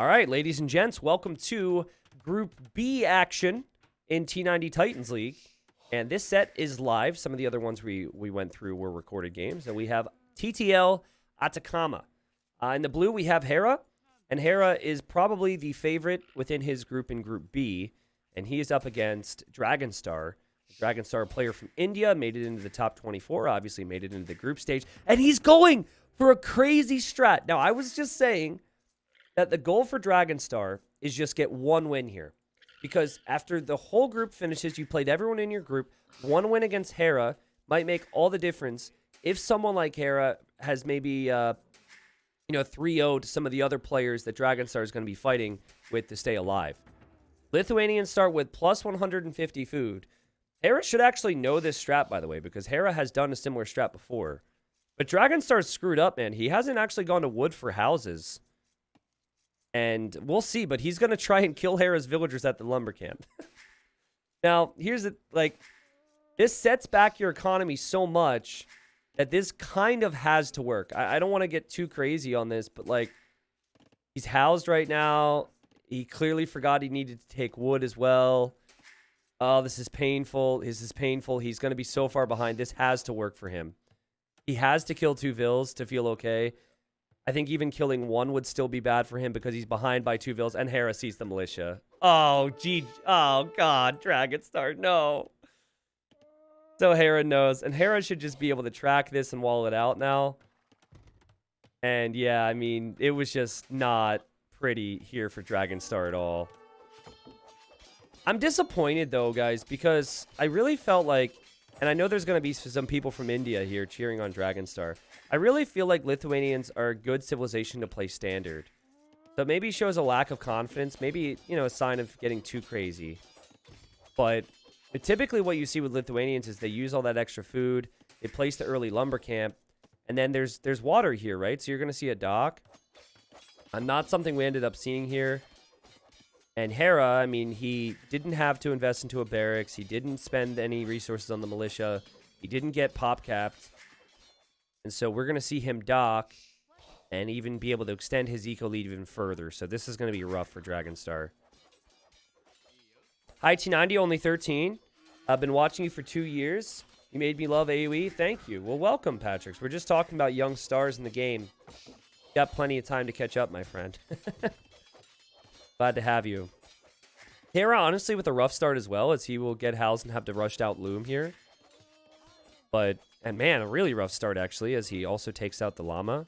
All right, ladies and gents, welcome to Group B action in T90 Titans League. And this set is live. Some of the other ones we went through were recorded games. And we have TTL Atacama. In the blue, we have Hera. And Hera is probably the favorite within his group in Group B. And he is up against Dragonstar. Dragonstar player from India, made it into the top 24, obviously made it into the group stage. And he's going for a crazy strat. Now, I was just saying that the goal for Dragonstar is just get one win here. Because after the whole group finishes, you played everyone in your group, one win against Hera might make all the difference. If someone like Hera has maybe 3-0 to some of the other players that Dragonstar is going to be fighting with to stay alive. Lithuanians start with plus 150 food. Hera should actually know this strat, by the way, because Hera has done a similar strat before. But Dragonstar's screwed up, man. He hasn't actually gone to wood for houses. And we'll see, but he's going to try and kill Hera's villagers at the lumber camp. Now, here's the, this sets back your economy so much that this kind of has to work. I don't want to get too crazy on this, but, he's housed right now. He clearly forgot he needed to take wood as well. Oh, this is painful. This is painful. He's going to be so far behind. This has to work for him. He has to kill 2 vills to feel okay. I think even killing 1 would still be bad for him because he's behind by 2 vills, and Hera sees the militia. Oh, gee. Oh, God. Dragonstar, no. So Hera knows, and Hera should just be able to track this and wall it out now. And, yeah, I mean, it was just not pretty here for Dragonstar at all. I'm disappointed, though, guys, because I really felt like, and I know there's going to be some people from India here cheering on Dragonstar. I really feel like Lithuanians are a good civilization to play standard. So maybe shows a lack of confidence. Maybe, a sign of getting too crazy. But typically what you see with Lithuanians is they use all that extra food. They place the early lumber camp. And then there's water here, right? So you're going to see a dock. Not something we ended up seeing here. And Hera, I mean, he didn't have to invest into a barracks. He didn't spend any resources on the militia. He didn't get pop capped. And so we're going to see him dock and even be able to extend his eco lead even further. So this is going to be rough for Dragonstar. Hi, T90, only 13. I've been watching you for 2 years. You made me love AoE. Thank you. Well, welcome, Patrick. We're just talking about young stars in the game. Got plenty of time to catch up, my friend. Glad to have you. Hera, honestly, with a rough start as well, as he will get housed and have to rushed out Loom here. And man, a really rough start, actually, as he also takes out the llama.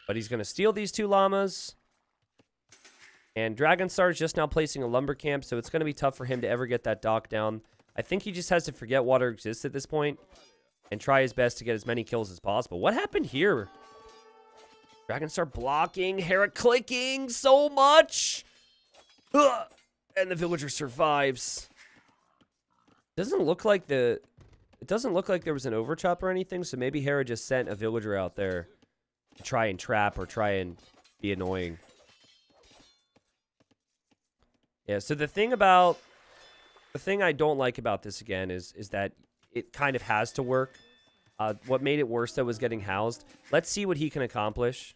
But he's going to steal these 2 llamas. And Dragonstar is just now placing a lumber camp, so it's going to be tough for him to ever get that dock down. I think he just has to forget water exists at this point and try his best to get as many kills as possible. What happened here? Dragonstar blocking, Hera clicking so much. Ugh. And the villager survives. It doesn't look like there was an overchop or anything, so maybe Hera just sent a villager out there to try and trap or try and be annoying. Yeah, so the thing I don't like about this again is that it kind of has to work. What made it worse, though, was getting housed. Let's see what he can accomplish.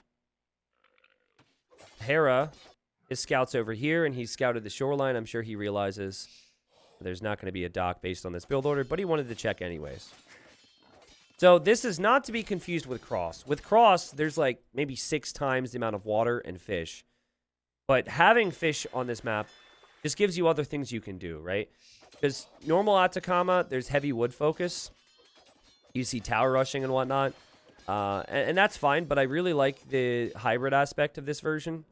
Hera, his scout's over here, and he's scouted the shoreline. I'm sure he realizes there's not going to be a dock based on this build order, but he wanted to check anyways. So this is not to be confused with Cross. With Cross, there's maybe 6 times the amount of water and fish. But having fish on this map just gives you other things you can do, right? Because normal Atacama, there's heavy wood focus. You see tower rushing and whatnot. And that's fine, but I really like the hybrid aspect of this version.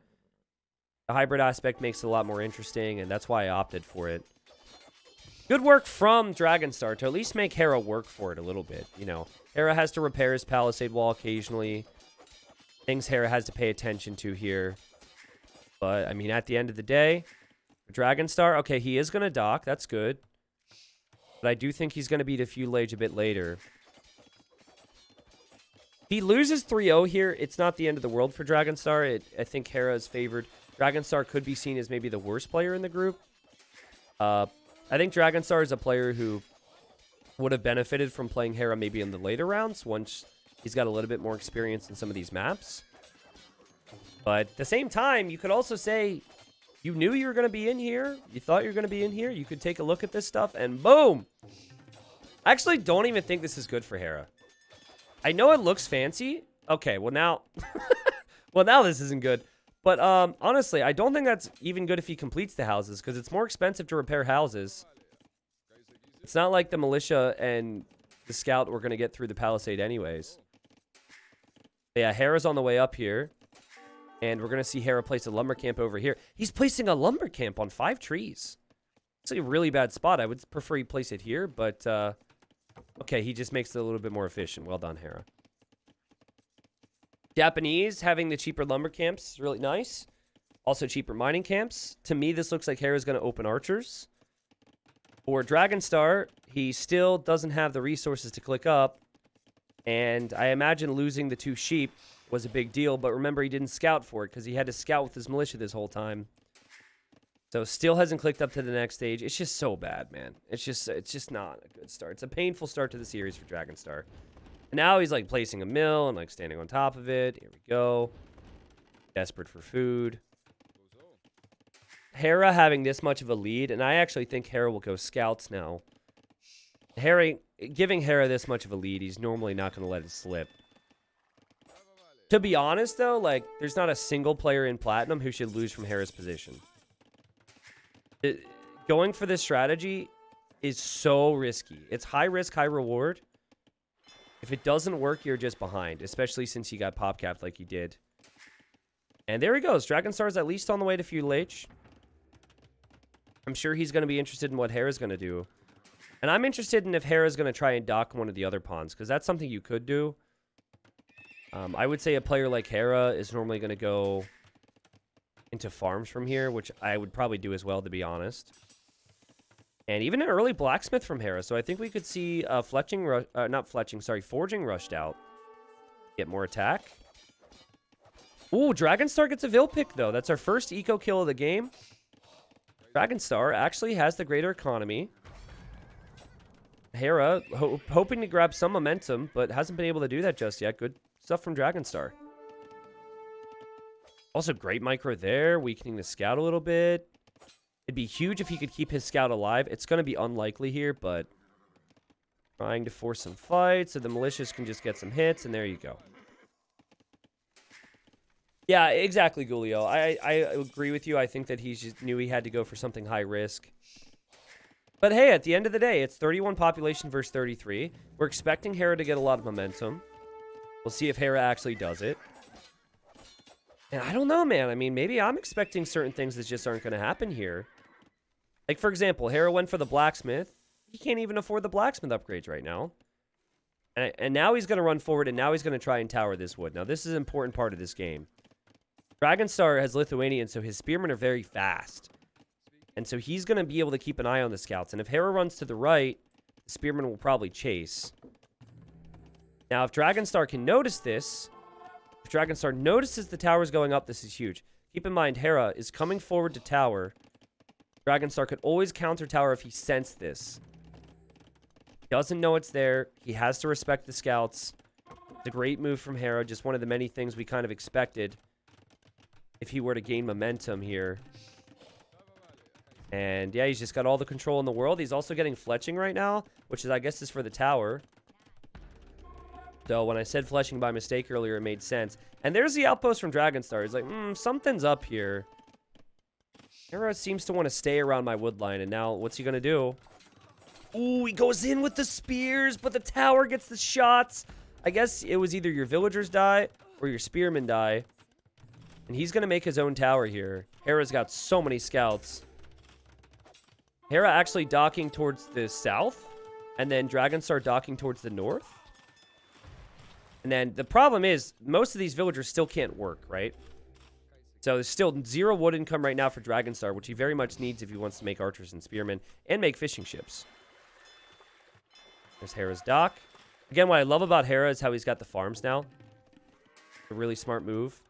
The hybrid aspect makes it a lot more interesting, and that's why I opted for it. Good work from Dragonstar to at least make Hera work for it a little bit. Hera has to repair his palisade wall occasionally. Things Hera has to pay attention to here. But, I mean, at the end of the day, Dragonstar, okay, he is going to dock. That's good. But I do think he's going to beat a few Lage a bit later. He loses 3-0 here. It's not the end of the world for Dragonstar. I think Hera is favored. Dragonstar could be seen as maybe the worst player in the group. I think Dragonstar is a player who would have benefited from playing Hera maybe in the later rounds once he's got a little bit more experience in some of these maps. But at the same time, you could also say you knew you were going to be in here. You thought you were going to be in here. You could take a look at this stuff and boom. I actually don't even think this is good for Hera. I know it looks fancy. Okay, well now... well, now this isn't good. But honestly, I don't think that's even good if he completes the houses, because it's more expensive to repair houses. It's not like the militia and the scout were going to get through the palisade anyways. But yeah, Hera's on the way up here. And we're going to see Hera place a lumber camp over here. He's placing a lumber camp on 5 trees. It's a really bad spot. I would prefer he place it here, but... okay, he just makes it a little bit more efficient. Well done, Hera. Japanese having the cheaper lumber camps is really nice. Also cheaper mining camps. To me, this looks like Hera's going to open archers. For Dragonstar, he still doesn't have the resources to click up. And I imagine losing the 2 sheep was a big deal. But remember, he didn't scout for it because he had to scout with his militia this whole time. So still hasn't clicked up to the next stage. It's just so bad, man. It's just not a good start. It's a painful start to the series for Dragonstar. And now he's like placing a mill and like standing on top of it. Here we go. Desperate for food. Hera having this much of a lead, and I actually think Hera will go scouts now. Giving Hera this much of a lead, he's normally not going to let it slip. To be honest, though, like there's not a single player in Platinum who should lose from Hera's position. Going for this strategy is so risky. It's high risk, high reward. If it doesn't work, you're just behind, especially since he got pop capped like he did. And there he goes. Dragonstar's at least on the way to Feudal H. I'm sure he's going to be interested in what Hera's going to do. And I'm interested in if Hera's going to try and dock one of the other pawns, because that's something you could do. I would say a player like Hera is normally going to go into farms from here, which I would probably do as well, to be honest. And even an early blacksmith from Hera. So I think we could see forging rushed out. Get more attack. Ooh, Dragonstar gets a Vil pick, though. That's our first eco kill of the game. Dragonstar actually has the greater economy. Hera hoping to grab some momentum, but hasn't been able to do that just yet. Good stuff from Dragonstar. Also, great micro there, weakening the scout a little bit. It'd be huge if he could keep his scout alive. It's going to be unlikely here, but trying to force some fights so the militias can just get some hits, and there you go. Yeah, exactly, Gulio. I agree with you. I think that he just knew he had to go for something high risk. But hey, at the end of the day, it's 31 population versus 33. We're expecting Hera to get a lot of momentum. We'll see if Hera actually does it. And I don't know, man. I mean, maybe I'm expecting certain things that just aren't going to happen here. Like, for example, Hera went for the blacksmith. He can't even afford the blacksmith upgrades right now. And now he's going to run forward, and now he's going to try and tower this wood. Now, this is an important part of this game. Dragonstar has Lithuanian, so his spearmen are very fast. And so he's going to be able to keep an eye on the scouts. And if Hera runs to the right, the spearmen will probably chase. Now, if Dragonstar can notice this... If Dragonstar notices the tower's going up, this is huge. Keep in mind, Hera is coming forward to tower. Dragonstar could always counter tower if he sensed this. Doesn't know it's there. He has to respect the scouts. It's a great move from Hera. Just one of the many things we kind of expected if he were to gain momentum here. And yeah, he's just got all the control in the world. He's also getting fletching right now, which is, I guess, is for the tower. So when I said fletching by mistake earlier, it made sense. And there's the outpost from Dragonstar. He's like, something's up here. Hera seems to want to stay around my wood line. And now, what's he going to do? Ooh, he goes in with the spears, but the tower gets the shots. I guess it was either your villagers die or your spearmen die. And he's going to make his own tower here. Hera's got so many scouts. Hera actually docking towards the south. And then Dragonstar docking towards the north. And then the problem is, most of these villagers still can't work, right? So there's still 0 wood income right now for Dragonstar, which he very much needs if he wants to make archers and spearmen and make fishing ships. There's Hera's dock. Again, what I love about Hera is how he's got the farms now. A really smart move.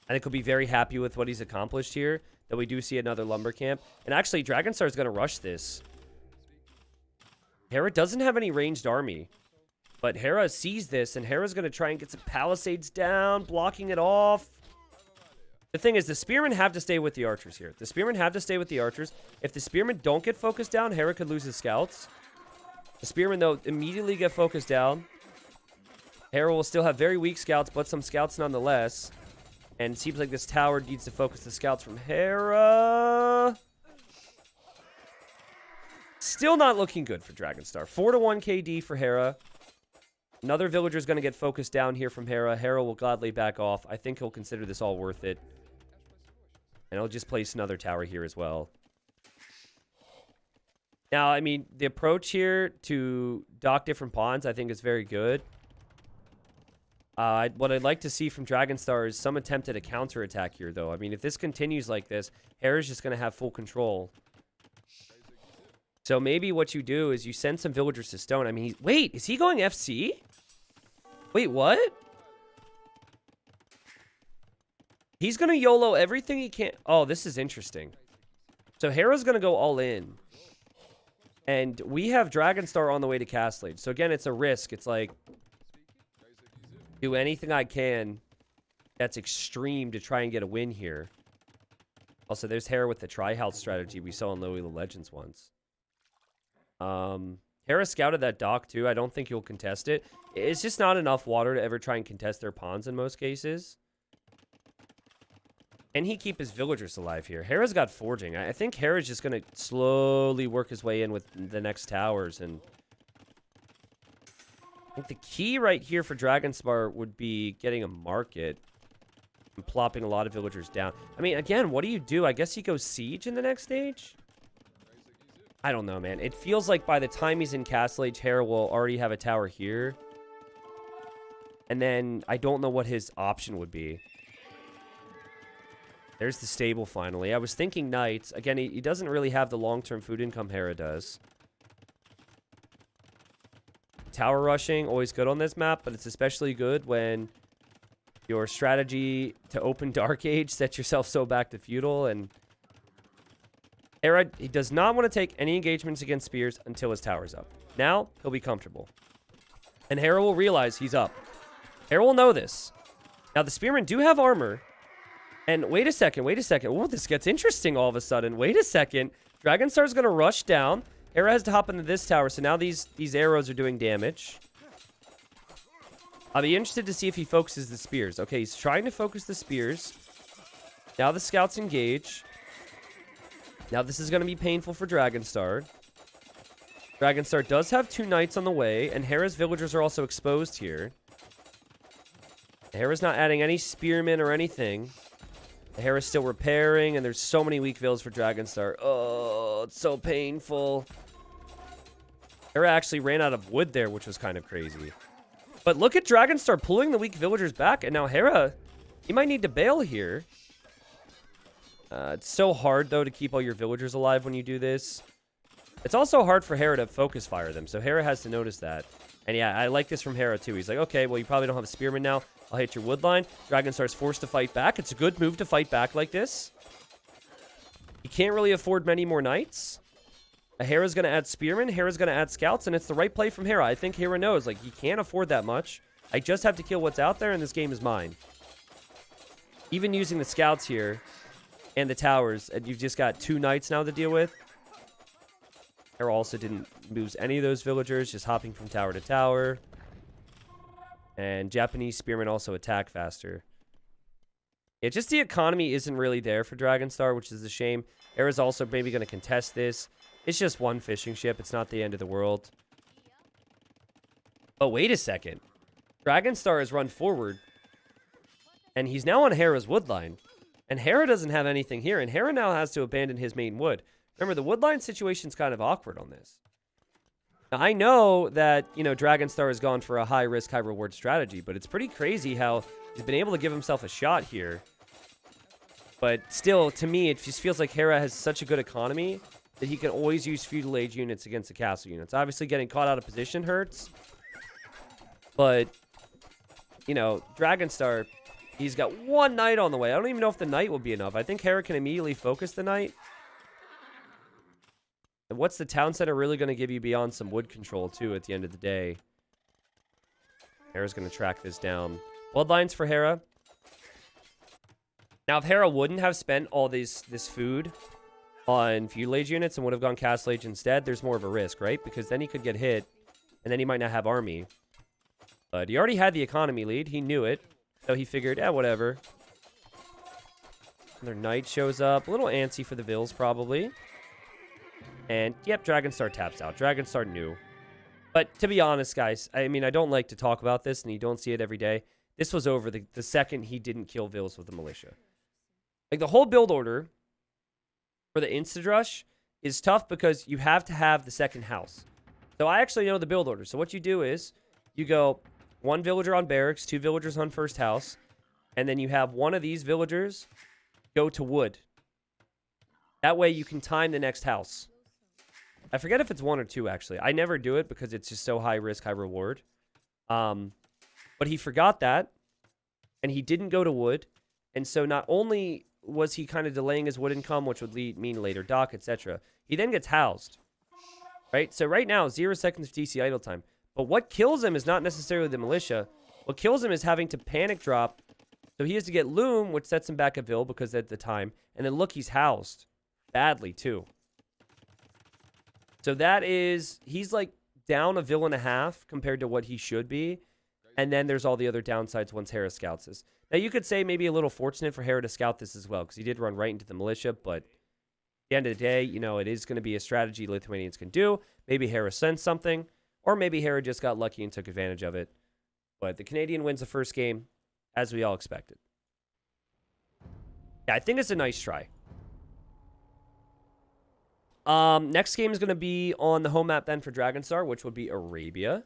I think he'll be very happy with what he's accomplished here, that we do see another lumber camp. And actually, Dragonstar is going to rush this. Hera doesn't have any ranged army. But Hera sees this, and Hera's going to try and get some palisades down, blocking it off. The thing is, the spearmen have to stay with the archers here. The spearmen have to stay with the archers. If the spearmen don't get focused down, Hera could lose his scouts. The spearmen, though, immediately get focused down. Hera will still have very weak scouts, but some scouts nonetheless. And it seems like this tower needs to focus the scouts from Hera. Still not looking good for Dragonstar. 4-1 KD for Hera. Another villager is going to get focused down here from Hera. Hera will gladly back off. I think he'll consider this all worth it. And he'll just place another tower here as well. Now, I mean, the approach here to dock different pawns, I think, is very good. What I'd like to see from Dragonstar is some attempt at a counterattack here, though. I mean, if this continues like this, Hera's just going to have full control. So maybe what you do is you send some villagers to stone. I mean, wait, is he going FC? Wait, what? He's going to YOLO everything he can. Oh, this is interesting. So Hera's going to go all in. And we have Dragonstar on the way to Castle Age. So again, it's a risk. It's like, do anything I can that's extreme to try and get a win here. Also, there's Hera with the try-house strategy we saw in Loyola Legends once. Hera scouted that dock too. I don't think he'll contest it. It's just not enough water to ever try and contest their pawns in most cases. Can he keep his villagers alive here? Hera's got forging. I think Hera's just going to slowly work his way in with the next towers. And I think the key right here for Dragonstar would be getting a market and plopping a lot of villagers down. I mean, again, what do you do? I guess he goes siege in the next stage? I don't know, man. It feels like by the time he's in Castle Age, Hera will already have a tower here. And then I don't know what his option would be. There's the stable finally. I was thinking knights. Again, he doesn't really have the long-term food income Hera does. Tower rushing, always good on this map, but it's especially good when your strategy to open Dark Age sets yourself so back to feudal. And Hera, he does not want to take any engagements against spears until his tower's up. Now, he'll be comfortable. And Hera will realize he's up. Hera will know this. Now, the spearmen do have armor. And wait a second, wait a second. Oh, this gets interesting all of a sudden. Wait a second. Dragonstar's going to rush down. Hera has to hop into this tower, so now these arrows are doing damage. I'll be interested to see if he focuses the spears. Okay, he's trying to focus the spears. Now the scouts engage. Now this is going to be painful for Dragonstar. Dragonstar does have 2 knights on the way, and Hera's villagers are also exposed here. Hera's not adding any spearmen or anything. Hera's still repairing, and there's so many weak villas for Dragonstar. Oh, it's so painful. Hera actually ran out of wood there, which was kind of crazy. But look at Dragonstar pulling the weak villagers back, and now Hera, he might need to bail here. It's so hard, though, to keep all your villagers alive when you do this. It's also hard for Hera to focus fire them, so Hera has to notice that. And yeah, I like this from Hera, too. He's like, okay, well, you probably don't have a spearman now. I'll hit your wood line. Dragonstar's forced to fight back. It's a good move to fight back like this. He can't really afford many more knights. Hera's going to add spearmen. Hera's going to add scouts, and it's the right play from Hera. I think Hera knows, like, he can't afford that much. I just have to kill what's out there, and this game is mine. Even using the scouts here and the towers, and you've just got 2 knights now to deal with. Hera also didn't lose any of those villagers, just hopping from tower to tower. And Japanese spearmen also attack faster. Yeah, just the economy isn't really there for Dragonstar, which is a shame. Hera's also maybe going to contest this. It's just one fishing ship. It's not the end of the world. Oh, wait a second. Dragonstar has run forward. And he's now on Hera's wood line. And Hera doesn't have anything here. And Hera now has to abandon his main wood. Remember, the wood line situation's kind of awkward on this. Now, I know that, you know, Dragonstar has gone for a high-risk, high-reward strategy. But it's pretty crazy how he's been able to give himself a shot here. But still, to me, it just feels like Hera has such a good economy that he can always use feudal age units against the castle units. Obviously, getting caught out of position hurts. But, you know, Dragonstar, he's got 1 knight on the way. I don't even know if the knight will be enough. I think Hera can immediately focus the knight. And what's the town center really going to give you beyond some wood control, too, at the end of the day? Hera's going to track this down. Bloodlines for Hera. Now, if Hera wouldn't have spent all this food on feudal age units and would have gone castle age instead, there's more of a risk, right? Because then he could get hit, and then he might not have army. But he already had the economy lead. He knew it. So he figured, whatever. Another knight shows up. A little antsy for the Vills, probably. And, yep, Dragonstar taps out. Dragonstar knew. But to be honest, guys, I mean, I don't like to talk about this, and you don't see it every day. This was over the second he didn't kill Vills with the militia. Like, the whole build order for the Insta-Drush is tough because you have to have the second house. So I actually know the build order. So what you do is you go 1 villager on barracks, 2 villagers on first house, and then you have one of these villagers go to wood. That way you can time the next house. I forget if it's 1 or 2, actually. I never do it because it's just so high risk, high reward. But he forgot that, and he didn't go to wood. And so not only was he kind of delaying his wood income, which would mean later dock, etc., he then gets housed. Right? So right now, 0 seconds of DC idle time. But what kills him is not necessarily the militia. What kills him is having to panic drop. So he has to get Loom, which sets him back a Vill because at the time. And then look, he's housed. Badly, too. So that is, he's like down a Vill and a half compared to what he should be. And then there's all the other downsides once Hera scouts this. Now, you could say maybe a little fortunate for Hera to scout this as well, because he did run right into the militia. But at the end of the day, you know, it is going to be a strategy Lithuanians can do. Maybe Hera sends something, or maybe Hera just got lucky and took advantage of it. But the Canadian wins the first game, as we all expected. Yeah, I think it's a nice try. Next game is going to be on the home map then for Dragonstar, which would be Arabia.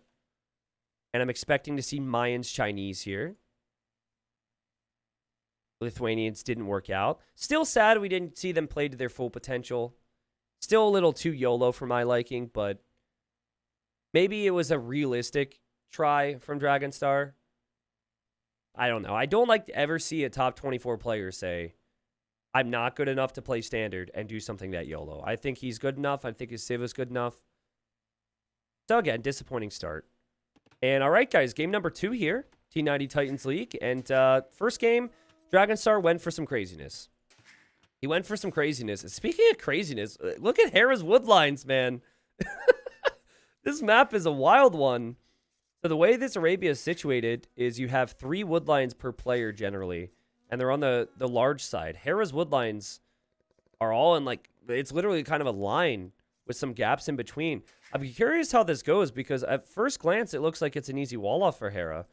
And I'm expecting to see Mayans Chinese here. Lithuanians didn't work out. Still sad we didn't see them play to their full potential. Still a little too YOLO for my liking, but maybe it was a realistic try from Dragonstar. I don't know. I don't like to ever see a top 24 player say, I'm not good enough to play standard and do something that YOLO. I think he's good enough. I think his Civ is good enough. So again, disappointing start. And all right, guys, game number 2 here. T90 Titans League. And first game, Dragonstar went for some craziness. He went for some craziness. Speaking of craziness, look at Hera's woodlines, man. This map is a wild one. So the way this Arabia is situated is you have 3 woodlines per player generally. And they're on the large side. Hera's woodlines are all in like, it's literally kind of a line with some gaps in between. I'd be curious how this goes because at first glance, it looks like it's an easy wall off for Hera.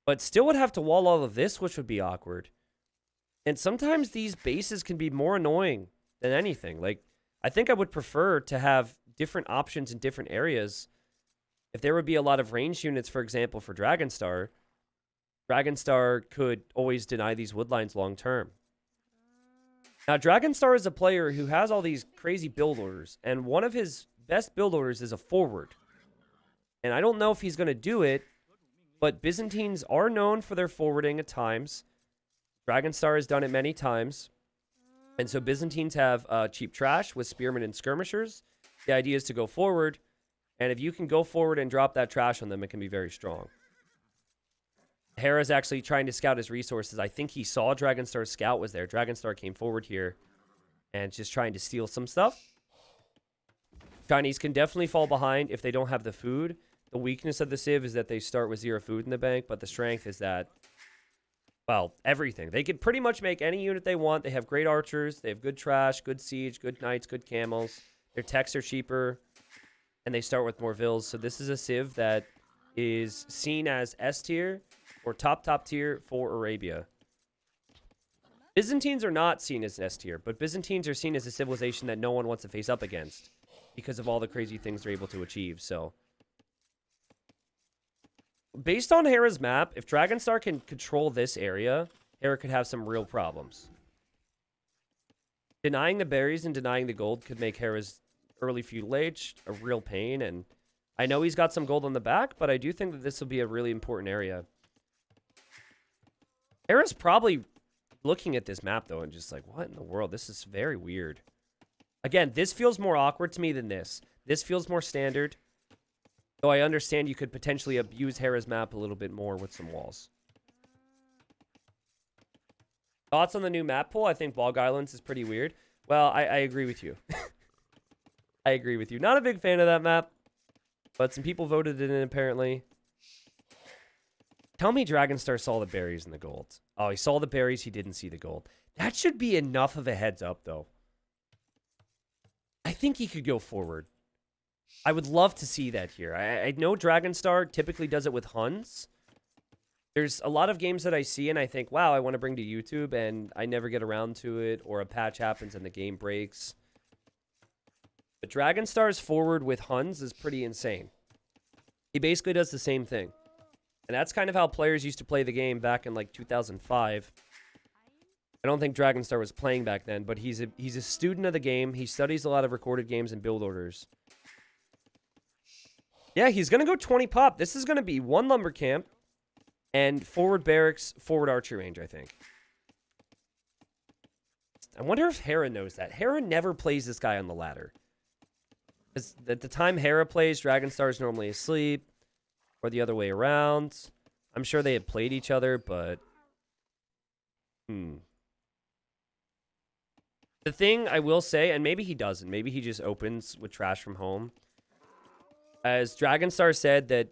But still would have to wall all of this, which would be awkward. And sometimes these bases can be more annoying than anything. Like, I think I would prefer to have different options in different areas. If there would be a lot of ranged units, for example, for Dragonstar, Dragonstar could always deny these woodlines long term. Now, Dragonstar is a player who has all these crazy build orders, and one of his best build orders is a forward. And I don't know if he's going to do it, but Byzantines are known for their forwarding at times. Dragonstar has done it many times. And so Byzantines have cheap trash with spearmen and skirmishers. The idea is to go forward, and if you can go forward and drop that trash on them, it can be very strong. Hera's actually trying to scout his resources. I think he saw Dragonstar's scout was there. Dragonstar came forward here and just trying to steal some stuff. Chinese can definitely fall behind if they don't have the food. The weakness of the Civ is that they start with 0 food in the bank, but the strength is that, well, everything. They can pretty much make any unit they want. They have great archers. They have good trash, good siege, good knights, good camels. Their techs are cheaper, and they start with more vills. So this is a Civ that is seen as S tier or top tier for Arabia. Byzantines are not seen as S tier, but Byzantines are seen as a civilization that no one wants to face up against because of all the crazy things they're able to achieve. So, based on Hera's map, if Dragonstar can control this area, Hera could have some real problems. Denying the berries and denying the gold could make Hera's early feudal age a real pain, and I know he's got some gold on the back, but I do think that this will be a really important area. Hera's probably looking at this map, though, and just like, what in the world? This is very weird. Again, this feels more awkward to me than this. This feels more standard. Though I understand you could potentially abuse Hera's map a little bit more with some walls. Thoughts on the new map pool? I think Bog Islands is pretty weird. Well, I agree with you. I agree with you. Not a big fan of that map, but some people voted it in apparently. Tell me Dragonstar saw the berries and the gold. Oh, he saw the berries. He didn't see the gold. That should be enough of a heads up, though. I think he could go forward. I would love to see that here. I know Dragonstar typically does it with Huns. There's a lot of games that I see and I think, wow, I want to bring to YouTube, and I never get around to it, or a patch happens and the game breaks. But Dragonstar's forward with Huns is pretty insane. He basically does the same thing. And that's kind of how players used to play the game back in like 2005. I don't think Dragonstar was playing back then, but he's a student of the game. He studies a lot of recorded games and build orders. Yeah, he's going to go 20 pop. This is going to be one lumber camp and forward barracks, forward archery range, I think. I wonder if Hera knows that. Hera never plays this guy on the ladder. Because at the time Hera plays, Dragonstar is normally asleep, or the other way around. I'm sure they had played each other, but... The thing I will say, and maybe he doesn't, maybe he just opens with trash from home. As Dragonstar said that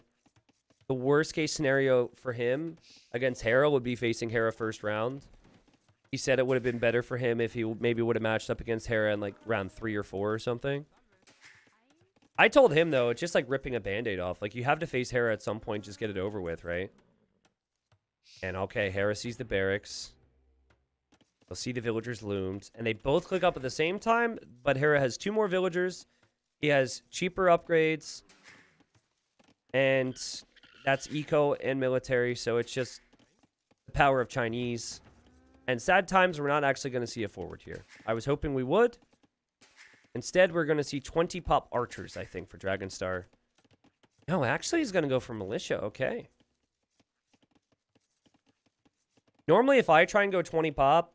the worst case scenario for him against Hera would be facing Hera first round. He said it would have been better for him if he maybe would have matched up against Hera in like round 3 or 4 or something. I told him, though, it's just like ripping a Band-Aid off. Like, you have to face Hera at some point, just get it over with, right? And, okay, Hera sees the barracks. They'll see the villagers loomed. And they both click up at the same time, but Hera has 2 more villagers. He has cheaper upgrades. And that's eco and military, so it's just the power of Chinese. And sad times, we're not actually going to see a forward here. I was hoping we would. Instead, we're going to see 20 pop archers, I think, for Dragonstar. No, actually, he's going to go for militia. Okay. Normally, if I try and go 20 pop,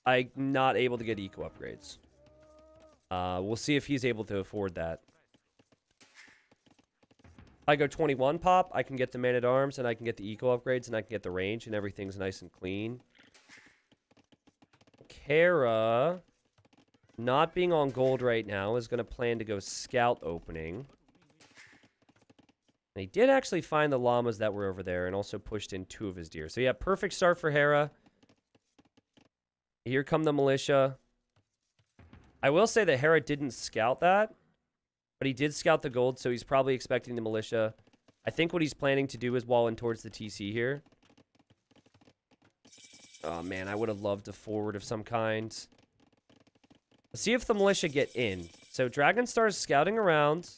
I'm not able to get eco upgrades. We'll see if he's able to afford that. If I go 21 pop, I can get the man-at-arms, and I can get the eco upgrades, and I can get the range, and everything's nice and clean. Hera, not being on gold right now, is going to plan to go scout opening. And he did actually find the llamas that were over there and also pushed in 2 of his deer. So yeah, perfect start for Hera. Here come the militia. I will say that Hera didn't scout that, but he did scout the gold, so he's probably expecting the militia. I think what he's planning to do is wall in towards the TC here. Oh, man, I would have loved a forward of some kind. Let's see if the militia get in. So Dragonstar is scouting around.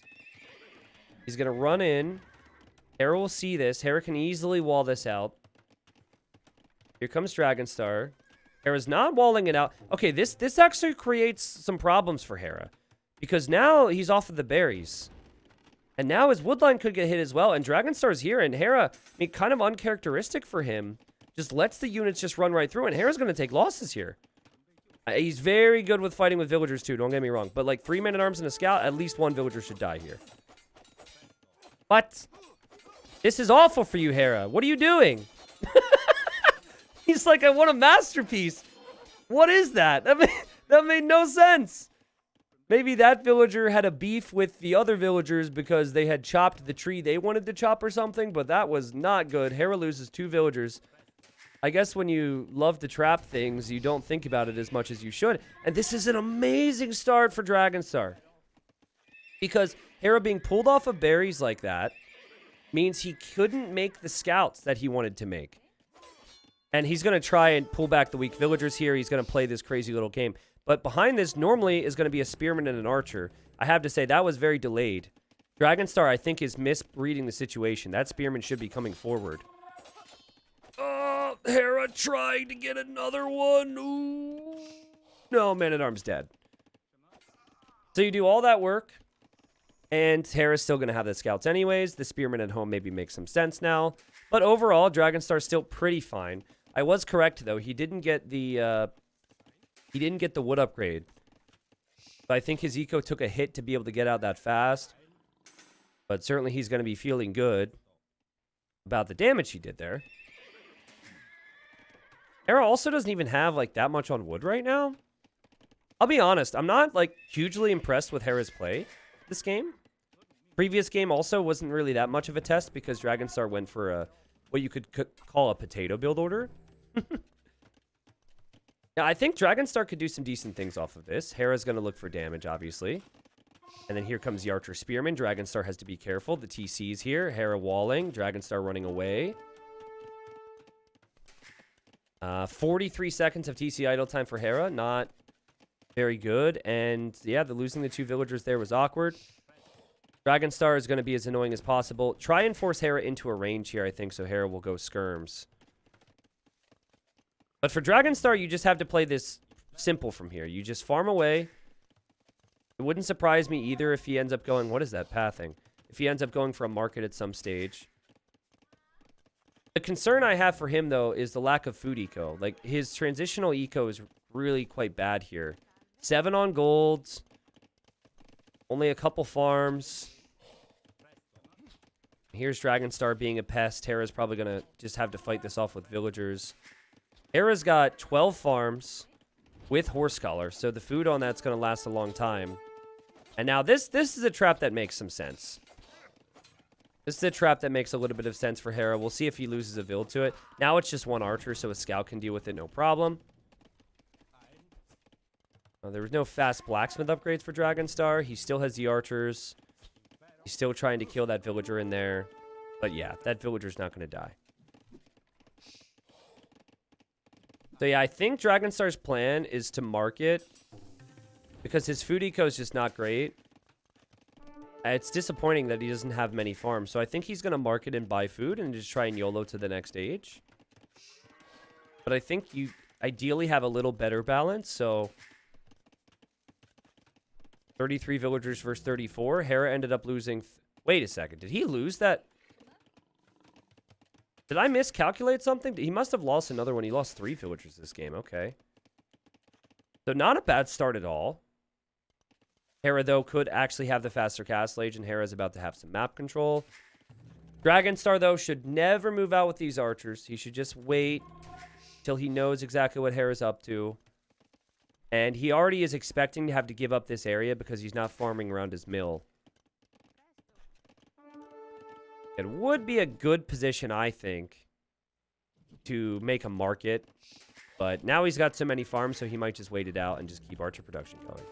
He's going to run in. Hera will see this. Hera can easily wall this out. Here comes Dragonstar. Hera's not walling it out. Okay, this actually creates some problems for Hera. Because now he's off of the berries. And now his woodline could get hit as well. And Dragonstar's here. And Hera, I mean, kind of uncharacteristic for him, just lets the units just run right through. And Hera's going to take losses here. He's very good with fighting with villagers, too. Don't get me wrong. But, like, 3 men-at-arms and a scout, at least 1 villager should die here. What? This is awful for you, Hera. What are you doing? He's like, I want a masterpiece. What is that? That made no sense. Maybe that villager had a beef with the other villagers because they had chopped the tree they wanted to chop or something, but that was not good. Hera loses 2 villagers. I guess when you love to trap things, you don't think about it as much as you should. And this is an amazing start for Dragonstar. Because Hera being pulled off of berries like that means he couldn't make the scouts that he wanted to make. And he's going to try and pull back the weak villagers here. He's going to play this crazy little game. But behind this normally is going to be a spearman and an archer. I have to say, that was very delayed. Dragonstar, I think, is misreading the situation. That spearman should be coming forward. Oh, Hera trying to get another one. Ooh. No, man-at-arms dead. So you do all that work, and Hera's still going to have the scouts anyways. The spearman at home maybe makes some sense now. But overall, Dragonstar's still pretty fine. I was correct, though. He didn't get the wood upgrade. But I think his eco took a hit to be able to get out that fast. But certainly he's going to be feeling good about the damage he did there. Hera also doesn't even have, like, that much on wood right now. I'll be honest. I'm not, like, hugely impressed with Hera's play this game. Previous game also wasn't really that much of a test because Dragonstar went for a what you could call a potato build order. Now, I think Dragonstar could do some decent things off of this. Hera's going to look for damage, obviously. And then here comes the Archer Spearman. Dragonstar has to be careful. The TC's here. Hera walling. Dragonstar running away. 43 seconds of TC idle time for Hera. Not very good. And, yeah, losing the 2 villagers there was awkward. Dragonstar is going to be as annoying as possible. Try and force Hera into a range here, I think, so Hera will go skirms. But for Dragonstar, you just have to play this simple from here. You just farm away. It wouldn't surprise me either if he ends up going... What is that pathing? If he ends up going for a market at some stage. The concern I have for him, though, is the lack of food eco. Like, his transitional eco is really quite bad here. 7 on gold. Only a couple farms. Here's Dragonstar being a pest. Hera's probably going to just have to fight this off with villagers. Hera's got 12 farms with Horse Collar, so the food on that's going to last a long time. And now this is a trap that makes some sense. This is a trap that makes a little bit of sense for Hera. We'll see if he loses a build to it. Now it's just 1 archer, so a scout can deal with it no problem. There was no fast blacksmith upgrades for Dragonstar. He still has the archers. He's still trying to kill that villager in there. But yeah, that villager's not going to die. So yeah, I think Dragonstar's plan is to market because his food eco is just not great. It's disappointing that he doesn't have many farms. So I think he's going to market and buy food and just try and YOLO to the next stage. But I think you ideally have a little better balance. So 33 villagers versus 34. Hera ended up losing... Wait a second. Did he lose that? Did I miscalculate something? He must have lost another one. He lost 3 villagers this game. Okay. So not a bad start at all. Hera, though, could actually have the faster castle age, and Hera's about to have some map control. Dragonstar, though, should never move out with these archers. He should just wait till he knows exactly what Hera's up to. And he already is expecting to have to give up this area because he's not farming around his mill. It would be a good position, I think, to make a market. But now he's got so many farms, so he might just wait it out and just keep archer production going.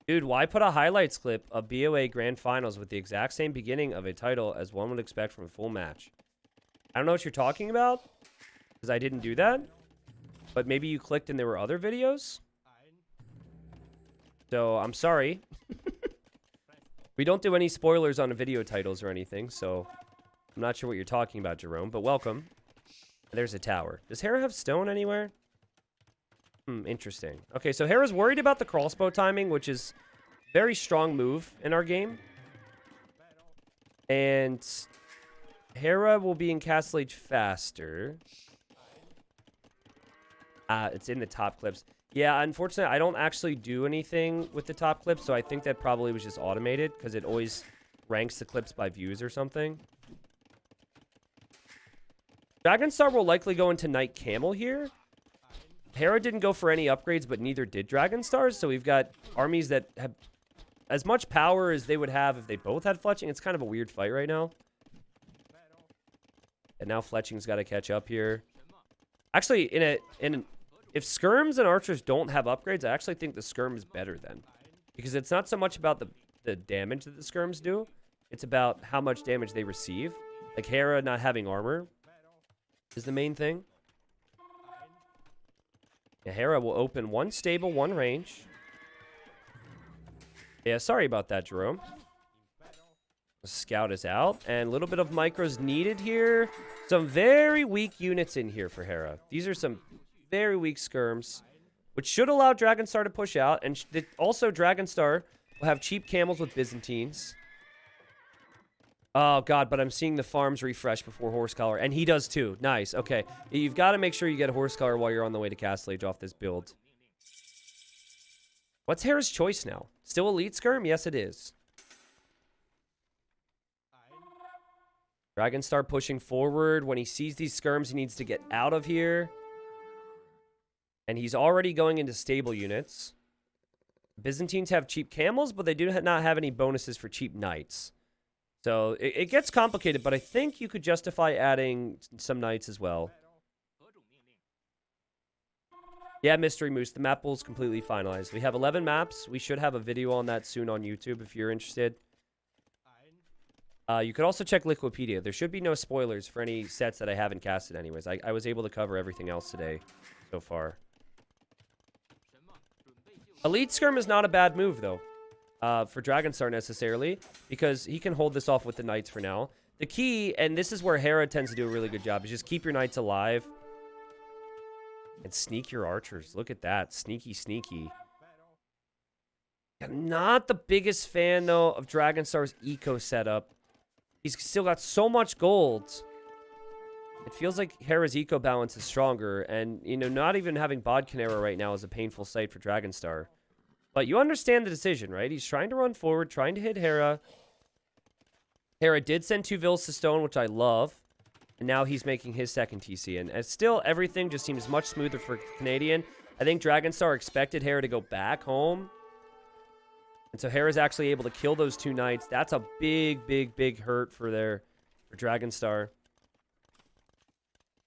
Dude, why put a highlights clip of BOA Grand Finals with the exact same beginning of a title as one would expect from a full match? I don't know what you're talking about, because I didn't do that. But maybe you clicked and there were other videos? So, I'm sorry. We don't do any spoilers on video titles or anything, so I'm not sure what you're talking about, Jerome, but welcome. There's a tower. Does Hera have stone anywhere? Interesting. Okay, so Hera's worried about the crossbow timing, which is a very strong move in our game. And Hera will be in Castle Age faster. It's in the top clips. Yeah, unfortunately, I don't actually do anything with the top clips, so I think that probably was just automated because it always ranks the clips by views or something. Dragonstar will likely go into Knight Camel here. Hera didn't go for any upgrades, but neither did Dragonstar, so we've got armies that have as much power as they would have if they both had fletching. It's kind of a weird fight right now. And now fletching's got to catch up here. Actually, if skirms and archers don't have upgrades, I actually think the skirm is better then. Because it's not so much about the damage that the skirms do. It's about how much damage they receive. Like Hera not having armor is the main thing. Yeah, Hera will open 1 stable, 1 range. Yeah, sorry about that, Jerome. The scout is out. And a little bit of micros needed here. Some very weak units in here for Hera. These are some very weak skirms, which should allow Dragonstar to push out. And also, Dragonstar will have cheap camels with Byzantines. Oh, God, but I'm seeing the farms refresh before Horse Collar. And he does, too. Nice. Okay. You've got to make sure you get Horse Collar while you're on the way to Castle Age off this build. What's Hera's choice now? Still Elite Skirm? Yes, it is. Dragonstar pushing forward. When he sees these skirms, he needs to get out of here. And he's already going into stable units. Byzantines have cheap camels, but they do not have any bonuses for cheap knights. So it gets complicated, but I think you could justify adding some knights as well. Yeah, Mystery Moose, the map pool is completely finalized. We have 11 maps. We should have a video on that soon on YouTube if you're interested. You could also check Liquipedia. There should be no spoilers for any sets that I haven't casted anyways. I was able to cover everything else today so far. Elite Skirm is not a bad move, though, for Dragonstar necessarily, because he can hold this off with the Knights for now. The key, and this is where Hera tends to do a really good job, is just keep your Knights alive and sneak your archers. Look at that. Sneaky, sneaky. I'm not the biggest fan, though, of Dragonstar's eco setup. He's still got so much gold. It feels like Hera's eco balance is stronger, and, you know, not even having Bodkinera right now is a painful sight for Dragonstar. But you understand the decision, right? He's trying to run forward, trying to hit Hera. Hera did send 2 Vills to stone, which I love. And now he's making his second TC. And still, everything just seems much smoother for Canadian. I think Dragonstar expected Hera to go back home. And so Hera's actually able to kill those 2 knights. That's a big, big, big hurt for Dragonstar.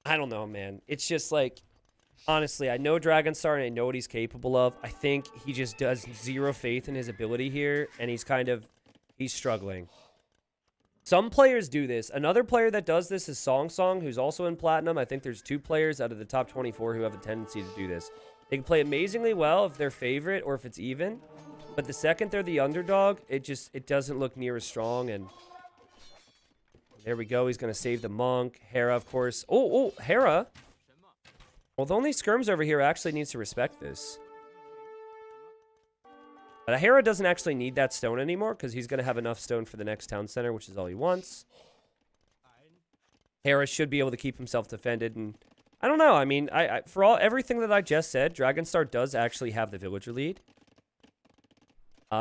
I don't know, man. It's just like, honestly, I know Dragonstar and I know what he's capable of. I think he just does zero faith in his ability here, and he's struggling. Some players do this. Another player that does this is Song, who's also in Platinum. I think there's 2 players out of the top 24 who have a tendency to do this. They can play amazingly well if they're favorite or if it's even, but the second they're the underdog, it doesn't look near as strong. And there we go. He's going to save the monk. Hera, of course. Oh, Hera. Well, the only skirms over here actually needs to respect this. But Hera doesn't actually need that stone anymore because he's going to have enough stone for the next town center, which is all he wants. Hera should be able to keep himself defended. And I don't know. I mean, for everything that I just said, Dragonstar does actually have the villager lead.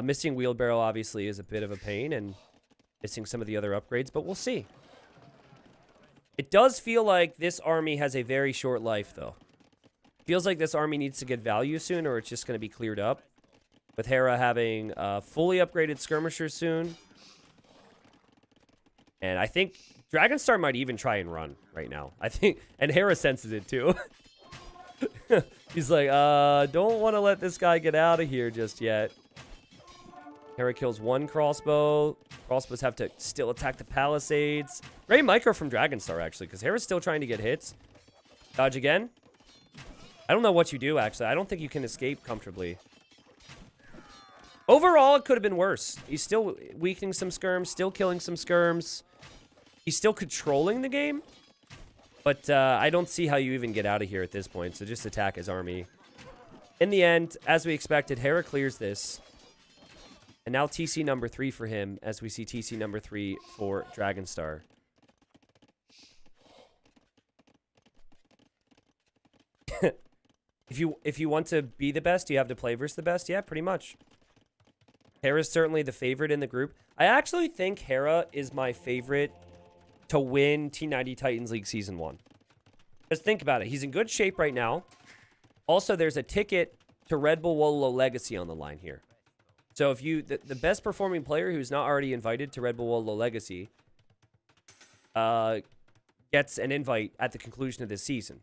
Missing Wheelbarrow obviously is a bit of a pain, and missing some of the other upgrades, but we'll see. It does feel like this army has a very short life, though. Feels like this army needs to get value soon, or it's just going to be cleared up. With Hera having fully upgraded skirmishers soon. And I think Dragonstar might even try and run right now. I think, and Hera senses it too. He's like, don't want to let this guy get out of here just yet. Hera kills 1 crossbow. Crossbows have to still attack the palisades. Great micro from Dragonstar, actually, because Hera's still trying to get hits. Dodge again. I don't know what you do, actually. I don't think you can escape comfortably. Overall, it could have been worse. He's still weakening some skirms, still killing some skirms. He's still controlling the game. But I don't see how you even get out of here at this point, so just attack his army. In the end, as we expected, Hera clears this. And now TC number 3 for him, as we see TC number 3 for Dragonstar. If you want to be the best, you have to play versus the best. Yeah, pretty much. Hera's certainly the favorite in the group. I actually think Hera is my favorite to win T90 Titans League Season 1. Just think about it. He's in good shape right now. Also, there's a ticket to Red Bull Wolo Legacy on the line here. So if you, the best performing player who's not already invited to Red Bull Wolo Legacy gets an invite at the conclusion of this season.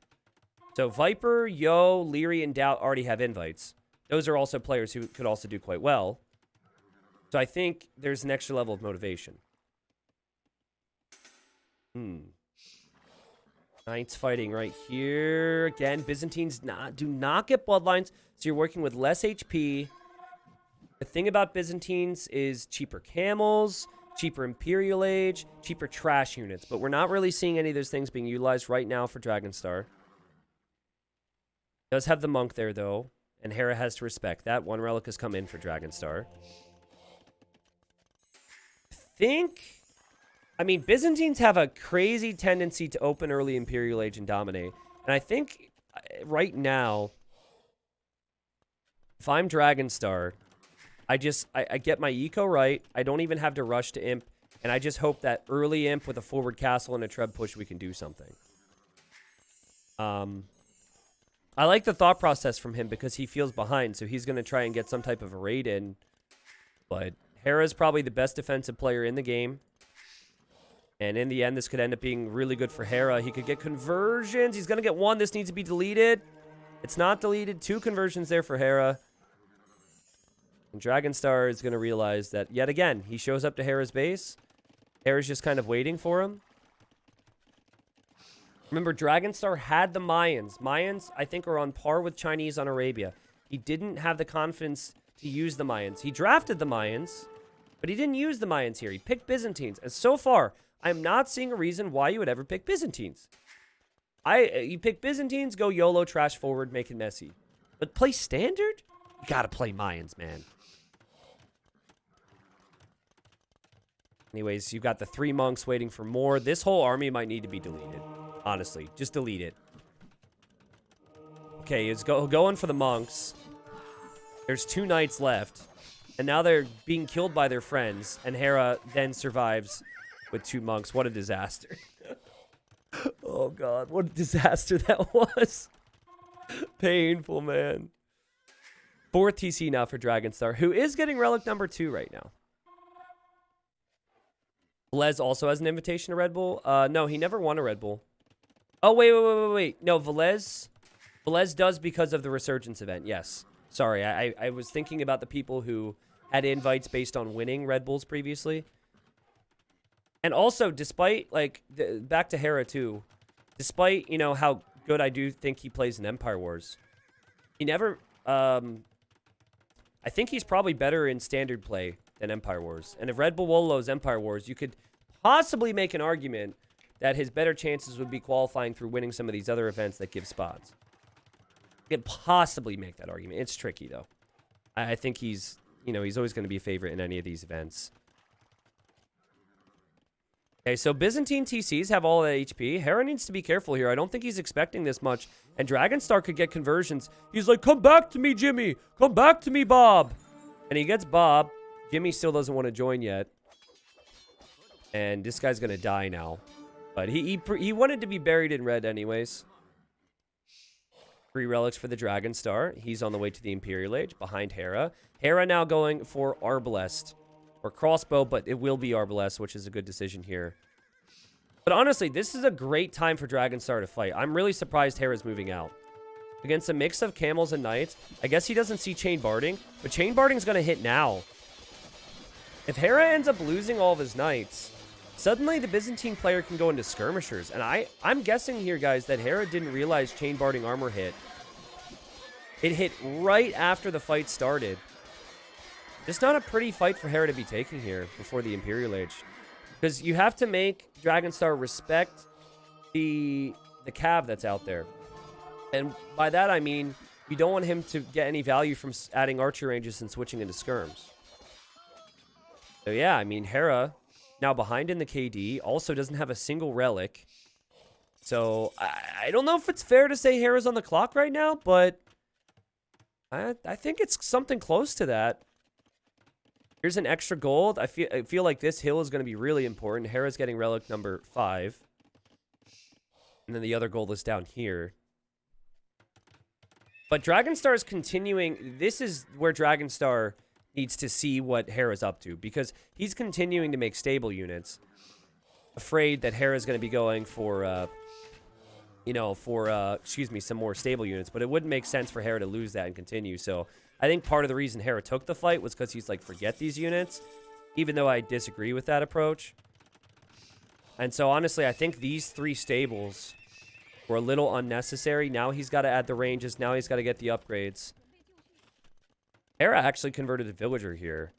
So Viper, Yo, Leary, and Doubt already have invites. Those are also players who could also do quite well. So I think there's an extra level of motivation. Knights fighting right here. Again, Byzantines do not get bloodlines, so you're working with less HP. The thing about Byzantines is cheaper camels, cheaper Imperial Age, cheaper trash units. But we're not really seeing any of those things being utilized right now for Dragonstar. Does have the monk there, though, and Hera has to respect that. 1 relic has come in for Dragonstar. I mean, Byzantines have a crazy tendency to open early Imperial Age and dominate. And I think right now, if I'm Dragonstar, I get my eco right. I don't even have to rush to imp. And I just hope that early imp with a forward castle and a treb push, we can do something. I like the thought process from him because he feels behind, so he's going to try and get some type of a raid in. But Hera's probably the best defensive player in the game. And in the end, this could end up being really good for Hera. He could get conversions. He's going to get one. This needs to be deleted. It's not deleted. 2 conversions there for Hera. And Dragonstar is going to realize that, yet again, he shows up to Hera's base. Hera's just kind of waiting for him. Remember, Dragonstar had the Mayans. Mayans, I think, are on par with Chinese on Arabia. He didn't have the confidence to use the Mayans. He drafted the Mayans, but he didn't use the Mayans here. He picked Byzantines. And so far, I'm not seeing a reason why you would ever pick Byzantines. You pick Byzantines, go YOLO, trash forward, make it messy. But play standard? You gotta play Mayans, man. Anyways, you've got the 3 monks waiting for more. This whole army might need to be deleted. Honestly, just delete it. Okay, it's going for the monks. There's 2 knights left. And now they're being killed by their friends. And Hera then survives with 2 monks. What a disaster. Oh, God. What a disaster that was. Painful, man. 4th TC now for Dragonstar, who is getting relic number 2 right now. Velez also has an invitation to Red Bull. No, he never won a Red Bull. Oh, wait. No, Velez does because of the Resurgence event. Yes. Sorry, I was thinking about the people who had invites based on winning Red Bulls previously. And also, despite, like, back to Hera, too. Despite, you know, how good I do think he plays in Empire Wars. He never, I think he's probably better in standard play than Empire Wars. And if Red Bull Wolo's Empire Wars, you could possibly make an argument that his better chances would be qualifying through winning some of these other events that give spots. You could possibly make that argument. It's tricky, though. I think he's, you know, he's always going to be a favorite in any of these events. Okay, so Byzantine TCs have all that HP. Hera needs to be careful here. I don't think he's expecting this much. And Dragonstar could get conversions. He's like, come back to me, Jimmy. Come back to me, Bob. And he gets Bob. Jimmy still doesn't want to join yet. And this guy's going to die now. But he wanted to be buried in red anyways. 3 relics for the Dragonstar. He's on the way to the Imperial Age behind Hera. Hera now going for Arbalest. Or crossbow, but it will be Arbalest, which is a good decision here. But honestly, this is a great time for Dragonstar to fight. I'm really surprised Hera's moving out. Against a mix of camels and knights, I guess he doesn't see Chain Barding, but Chain Barding's going to hit now. If Hera ends up losing all of his knights, suddenly the Byzantine player can go into skirmishers. And I'm guessing here, guys, that Hera didn't realize Chain Barding armor hit. It hit right after the fight started. It's not a pretty fight for Hera to be taking here before the Imperial Age. Because you have to make Dragonstar respect the cav that's out there. And by that I mean, you don't want him to get any value from adding archer ranges and switching into skirms. So yeah, I mean, Hera, now behind in the KD, also doesn't have a single relic. So I don't know if it's fair to say Hera's on the clock right now, but I think it's something close to that. Here's an extra gold. I feel like this hill is going to be really important. Hera's getting relic number 5. And then the other gold is down here. But Dragonstar is continuing. This is where Dragonstar needs to see what Hera's up to. Because he's continuing to make stable units. Afraid that Hera's going to be going for, some more stable units. But it wouldn't make sense for Hera to lose that and continue. So I think part of the reason Hera took the fight was because he's like, forget these units. Even though I disagree with that approach. And so honestly, I think these 3 stables were a little unnecessary. Now he's got to add the ranges. Now he's got to get the upgrades. Hera actually converted a villager here.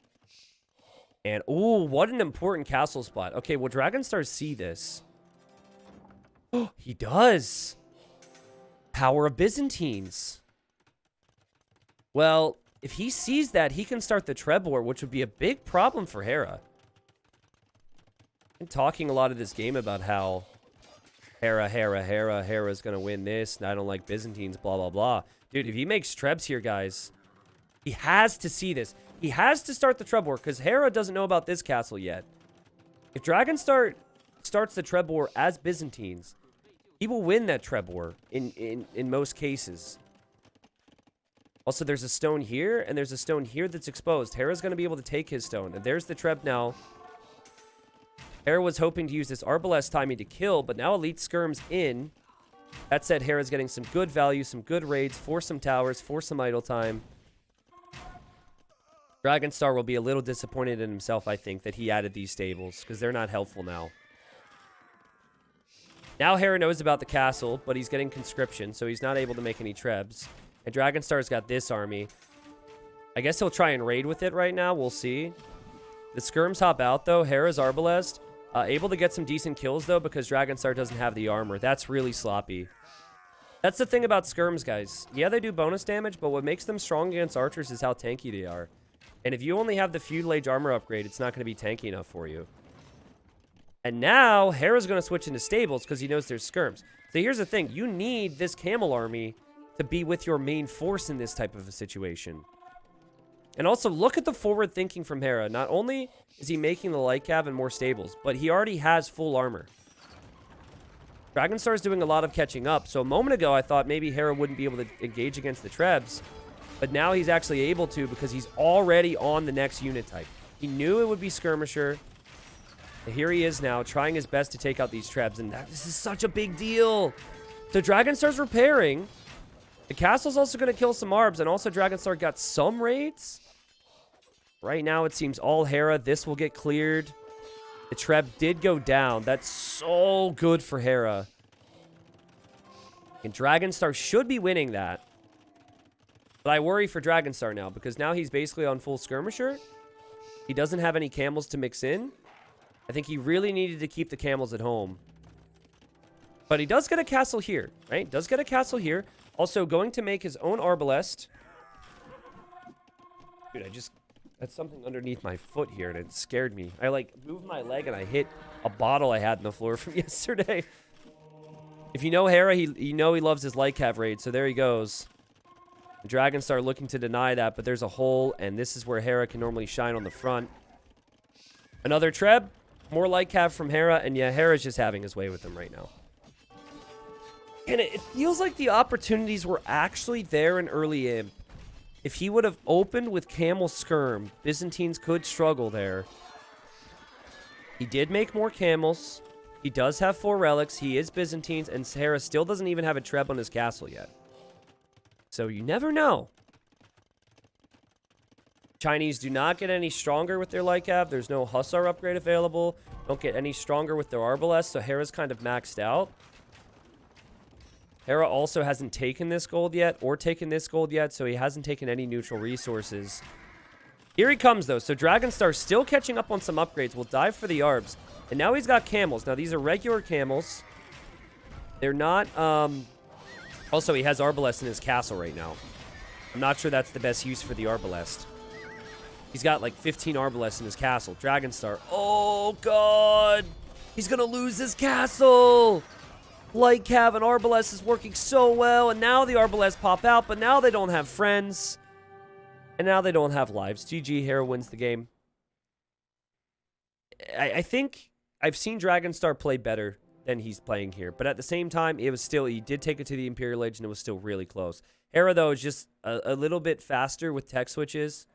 And, ooh, what an important castle spot. Okay, will Dragonstar see this? Oh, he does. Power of Byzantines. Well, if he sees that, he can start the Treb War, which would be a big problem for Hera. I'm talking a lot of this game about how Hera's going to win this, and I don't like Byzantines, blah, blah, blah. Dude, if he makes Trebs here, guys, he has to see this. He has to start the Treb War, because Hera doesn't know about this castle yet. If Dragonstar starts the Treb War as Byzantines, he will win that Treb War in most cases. Also, there's a stone here, and there's a stone here that's exposed. Hera's going to be able to take his stone. And there's the Treb now. Hera was hoping to use this Arbalest timing to kill, but now Elite Skirm's in. That said, Hera's getting some good value, some good raids, for some towers, for some idle time. Dragonstar will be a little disappointed in himself, I think, that he added these stables, because they're not helpful now. Now Hera knows about the castle, but he's getting conscription, so he's not able to make any Trebs. And Dragonstar's got this army. I guess he'll try and raid with it right now. We'll see. The Skirms hop out, though. Hera's Arbalest. Able to get some decent kills, though, because Dragonstar doesn't have the armor. That's really sloppy. That's the thing about Skirms, guys. Yeah, they do bonus damage, but what makes them strong against archers is how tanky they are. And if you only have the Feudal Age armor upgrade, it's not going to be tanky enough for you. And now, Hera's going to switch into stables because he knows there's Skirms. So here's the thing. You need this camel army to be with your main force in this type of a situation. And also, look at the forward thinking from Hera. Not only is he making the light cav and more stables, but he already has full armor. Dragonstar is doing a lot of catching up. So a moment ago, I thought maybe Hera wouldn't be able to engage against the Trebs. But now he's actually able to because he's already on the next unit type. He knew it would be Skirmisher. And here he is now, trying his best to take out these Trebs. And this is such a big deal. So Dragonstar's repairing. The castle's also going to kill some Arbs, and also Dragonstar got some raids. Right now, it seems all Hera. This will get cleared. The Treb did go down. That's so good for Hera. And Dragonstar should be winning that. But I worry for Dragonstar now, because now he's basically on full Skirmisher. He doesn't have any camels to mix in. I think he really needed to keep the camels at home. But he does get a castle here, right? Does get a castle here. Also, going to make his own Arbalest. Dude, that's something underneath my foot here, and it scared me. I, moved my leg, and I hit a bottle I had on the floor from yesterday. If you know Hera, you know he loves his light cav raid, so there he goes. Dragonstar looking to deny that, but there's a hole, and this is where Hera can normally shine on the front. Another Treb. More light cav from Hera, and yeah, Hera's just having his way with them right now. And it feels like the opportunities were actually there in early Imp. If he would have opened with Camel Skirm, Byzantines could struggle there. He did make more camels. He does have 4 relics. He is Byzantines, and Hera still doesn't even have a Treb on his castle yet. So you never know. Chinese do not get any stronger with their light cav. There's no Hussar upgrade available. Don't get any stronger with their Arbalest, so Hera's kind of maxed out. Hera also hasn't taken this gold yet or taken this gold yet, so he hasn't taken any neutral resources. Here he comes, though. So Dragonstar still catching up on some upgrades. Will dive for the Arbs. And now he's got camels. Now, these are regular camels. They're not... Also, he has Arbalest in his castle right now. I'm not sure that's the best use for the Arbalest. He's got, 15 Arbalest in his castle. Dragonstar. Oh, God! He's gonna lose his castle! Light cav and Arbalest is working so well, and now the Arbalest pop out, but now they don't have friends. And now they don't have lives. GG, Hera wins the game. I think I've seen Dragonstar play better than he's playing here, but at the same time, it was still, he did take it to the Imperial Age, and it was still really close. Hera, though, is just a little bit faster with tech switches.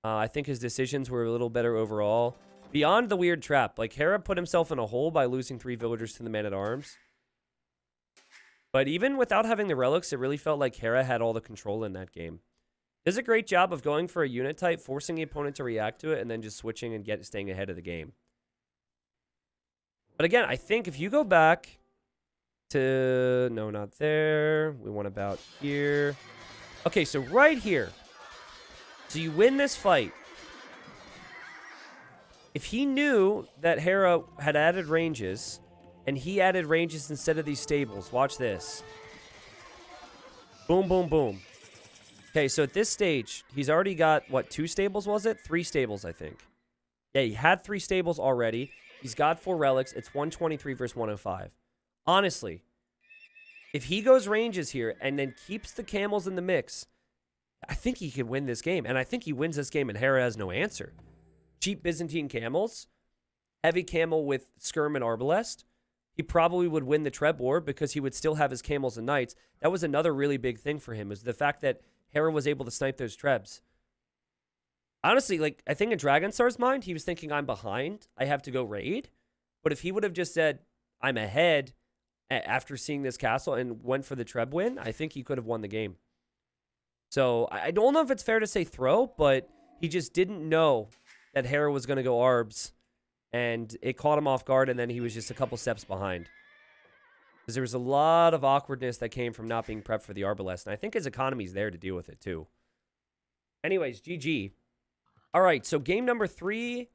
I think his decisions were a little better overall. Beyond the weird trap, Hera put himself in a hole by losing 3 villagers to the Man-at-Arms. But even without having the relics, it really felt like Hera had all the control in that game. Does a great job of going for a unit type, forcing the opponent to react to it, and then just switching and staying ahead of the game. But again, I think if you go back to... No, not there. We want about here. Okay, so right here. So you win this fight. If he knew that Hera had added ranges... And he added ranges instead of these stables. Watch this. Boom, boom, boom. Okay, so at this stage, he's already got, what, 2 stables, was it? 3 stables, I think. Yeah, he had 3 stables already. He's got 4 relics. It's 123 versus 105. Honestly, if he goes ranges here and then keeps the camels in the mix, I think he can win this game. And I think he wins this game and Hera has no answer. Cheap Byzantine camels. heavy camel with skirm and arbalest, he probably would win the Treb War because he would still have his camels and knights. That was another really big thing for him, is the fact that Hera was able to snipe those Trebs. Honestly, like, I think in Dragonstar's mind, he was thinking, I'm behind, I have to go raid. But if he would have just said, I'm ahead after seeing this castle and went for the Treb win, I think he could have won the game. So I don't know if it's fair to say throw, but he just didn't know that Hera was going to go Arbs. And it caught him off guard, and then he was just a couple steps behind. Because there was a lot of awkwardness that came from not being prepped for the Arbalest. And I think his economy's there to deal with it, too. Anyways, GG. All right, so game number 3.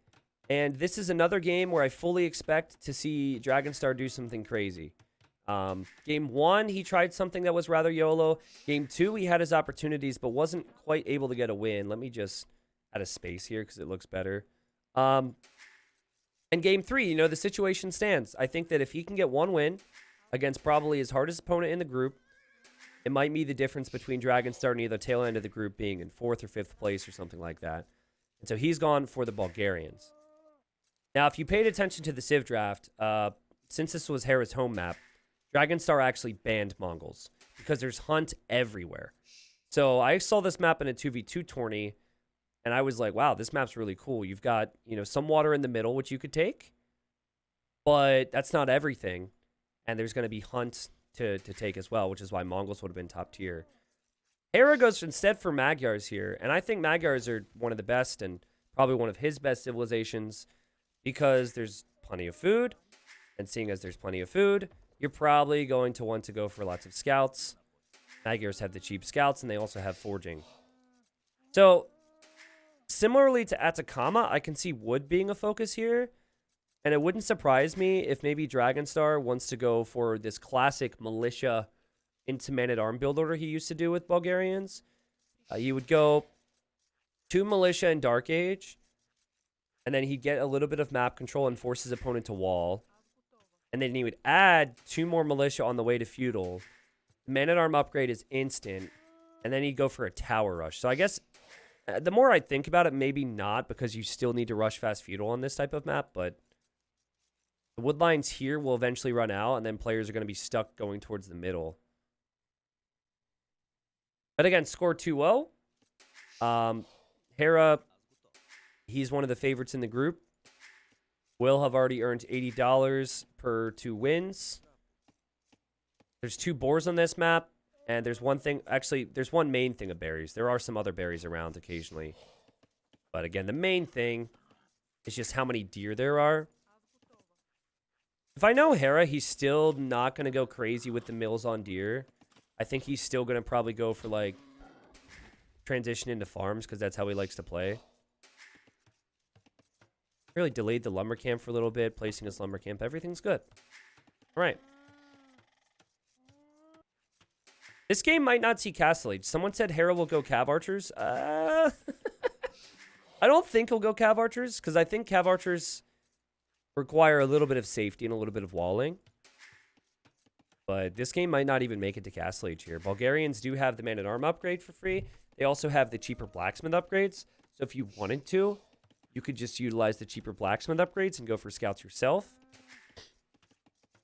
And this is another game where I fully expect to see Dragonstar do something crazy. Game 1, he tried something that was rather YOLO. Game 2, he had his opportunities, but wasn't quite able to get a win. Let me just add a space here because it looks better. And game 3, you know, the situation stands. I think that if he can get one win against probably his hardest opponent in the group, it might be the difference between Dragonstar and either tail end of the group being in 4th or 5th place or something like that. And so he's gone for the Bulgarians. Now, if you paid attention to the Civ draft, since this was Hera's home map, Dragonstar actually banned Mongols because there's hunt everywhere. So I saw this map in a 2v2 tourney, and I was like, wow, this map's really cool. You've got, you know, some water in the middle, which you could take, but that's not everything. And there's going to be hunt to take as well, which is why Mongols would have been top tier. Hera goes instead for Magyars here, and I think Magyars are one of the best and probably one of his best civilizations because there's plenty of food, and seeing as there's plenty of food, you're probably going to want to go for lots of scouts. Magyars have the cheap scouts, and they also have forging. So similarly to Atacama, I can see wood being a focus here. And it wouldn't surprise me if maybe Dragonstar wants to go for this classic militia into man-at-arm build order he used to do with Bulgarians. You would go 2 militia in Dark Age, and then he'd get a little bit of map control and force his opponent to wall. And then he would add 2 more militia on the way to feudal. Man-at-arm upgrade is instant, and then he'd go for a tower rush. So I guess the more I think about it, maybe not, because you still need to rush fast feudal on this type of map, but the wood lines here will eventually run out, and then players are going to be stuck going towards the middle. But again, score 2-0. Hera, he's one of the favorites in the group. Will have already earned $80 per 2 wins. There's 2 boars on this map. And there's one thing, actually, there's one main thing of berries. There are some other berries around occasionally. But again, the main thing is just how many deer there are. If I know Hera, he's still not going to go crazy with the mills on deer. I think he's still going to probably go for, like, transition into farms, because that's how he likes to play. Really delayed the lumber camp for a little bit, placing his lumber camp. Everything's good. All right. This game might not see Castle Age. Someone said Hera will go Cav Archers. I don't think he'll go Cav Archers, because I think Cav Archers require a little bit of safety and a little bit of walling. But this game might not even make it to Castle Age here. Bulgarians do have the man-at-arm upgrade for free. They also have the cheaper blacksmith upgrades. So if you wanted to, you could just utilize the cheaper blacksmith upgrades and go for scouts yourself.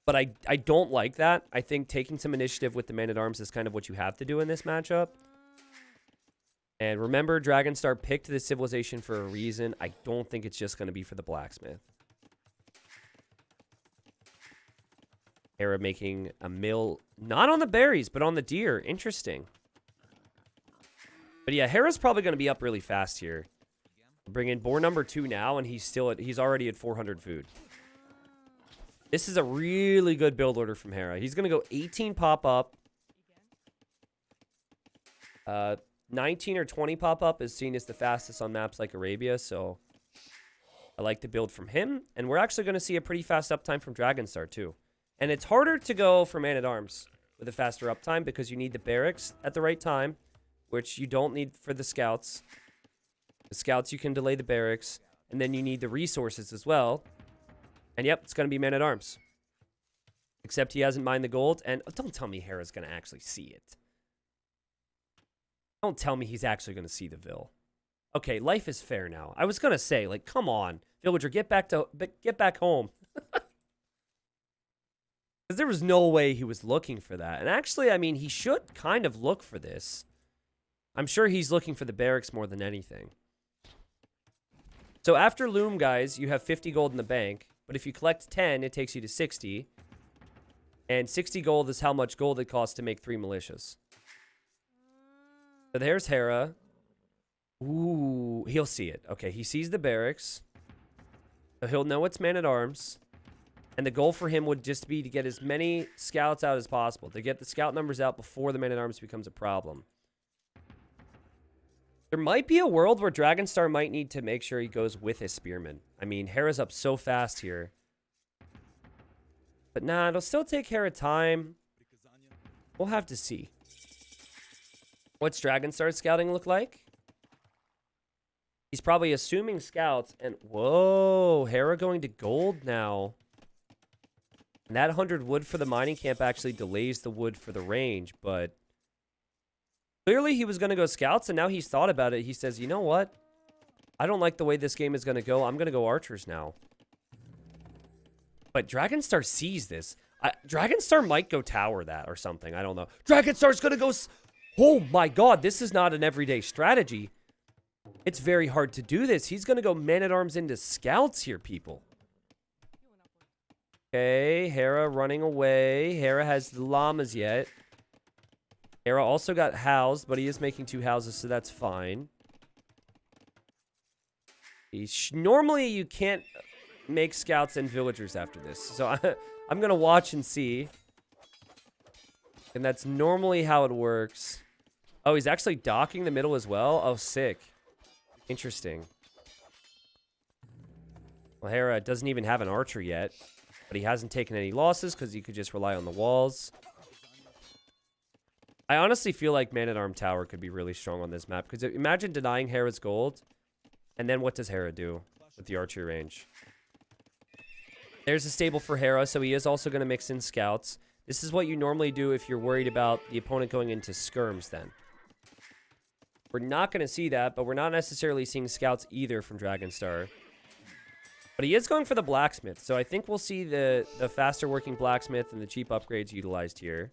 But I don't like that. I think taking some initiative with the man-at-arms is kind of what you have to do in this matchup. And remember, Dragonstar picked this civilization for a reason. I don't think it's just going to be for the blacksmith. Hera making a mill, not on the berries, but on the deer. Interesting. But yeah, Hera's probably going to be up really fast here. Bring in boar number 2 now, and he's already at 400 food. This is a really good build order from Hera. He's going to go 18 pop-up. 19 or 20 pop-up is seen as the fastest on maps like Arabia, so I like the build from him. And we're actually going to see a pretty fast uptime from Dragonstar, too. And it's harder to go for man-at-arms with a faster uptime because you need the barracks at the right time, which you don't need for the scouts. The scouts, you can delay the barracks. And then you need the resources as well. And yep, it's going to be man-at-arms. Except he hasn't mined the gold. And don't tell me Hera's going to actually see it. Don't tell me he's actually going to see the Vil. Okay, life is fair now. I was going to say, like, come on. Villager, get back home. Because there was no way he was looking for that. And actually, I mean, he should kind of look for this. I'm sure he's looking for the barracks more than anything. So after Loom, guys, you have 50 gold in the bank. But if you collect 10, it takes you to 60. And 60 gold is how much gold it costs to make 3 militias. So there's Hera. Ooh, he'll see it. Okay, he sees the barracks. So he'll know it's man-at-arms. And the goal for him would just be to get as many scouts out as possible. To get the scout numbers out before the man-at-arms becomes a problem. There might be a world where Dragonstar might need to make sure he goes with his spearman. I mean, Hera's up so fast here. But nah, it'll still take Hera time. We'll have to see. What's Dragonstar's scouting look like? He's probably assuming scouts. And whoa, Hera going to gold now. And that 100 wood for the mining camp actually delays the wood for the range. But clearly he was going to go scouts, and now he's thought about it. He says, you know what? I don't like the way this game is going to go. I'm going to go archers now. But Dragonstar sees this. Dragonstar might go tower that or something. I don't know. Dragonstar's going to go... Oh my god, this is not an everyday strategy. It's very hard to do this. He's going to go man-at-arms into scouts here, people. Okay, Hera running away. Hera has the llamas yet. Hera also got housed, but he is making 2 houses, so that's fine. Normally, you can't make scouts and villagers after this. So I'm going to watch and see. And that's normally how it works. Oh, he's actually docking the middle as well? Oh, sick. Interesting. Well, Hera doesn't even have an archer yet. But he hasn't taken any losses because he could just rely on the walls. I honestly feel like Man-at-Arm Tower could be really strong on this map. Because imagine denying Hera's gold. And then what does Hera do with the archery range? There's a stable for Hera, so he is also going to mix in scouts. This is what you normally do if you're worried about the opponent going into skirms then. We're not going to see that, but we're not necessarily seeing scouts either from Dragonstar. But he is going for the blacksmith, so I think we'll see the faster working blacksmith and the cheap upgrades utilized here.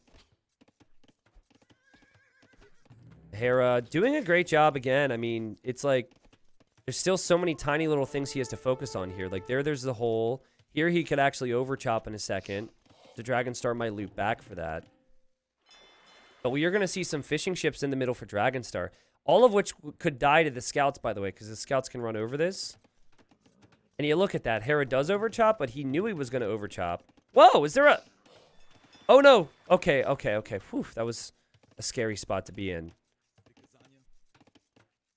Hera doing a great job again. I mean, it's like there's still so many tiny little things he has to focus on here. Like there's the hole. Here he could actually overchop in a second. The Dragonstar might loop back for that. But we are going to see some fishing ships in the middle for Dragonstar. All of which could die to the scouts, by the way, because the scouts can run over this. And you look at that. Hera does overchop, but he knew he was going to overchop. Whoa, is there a... Oh, no. Okay. Whew, that was a scary spot to be in.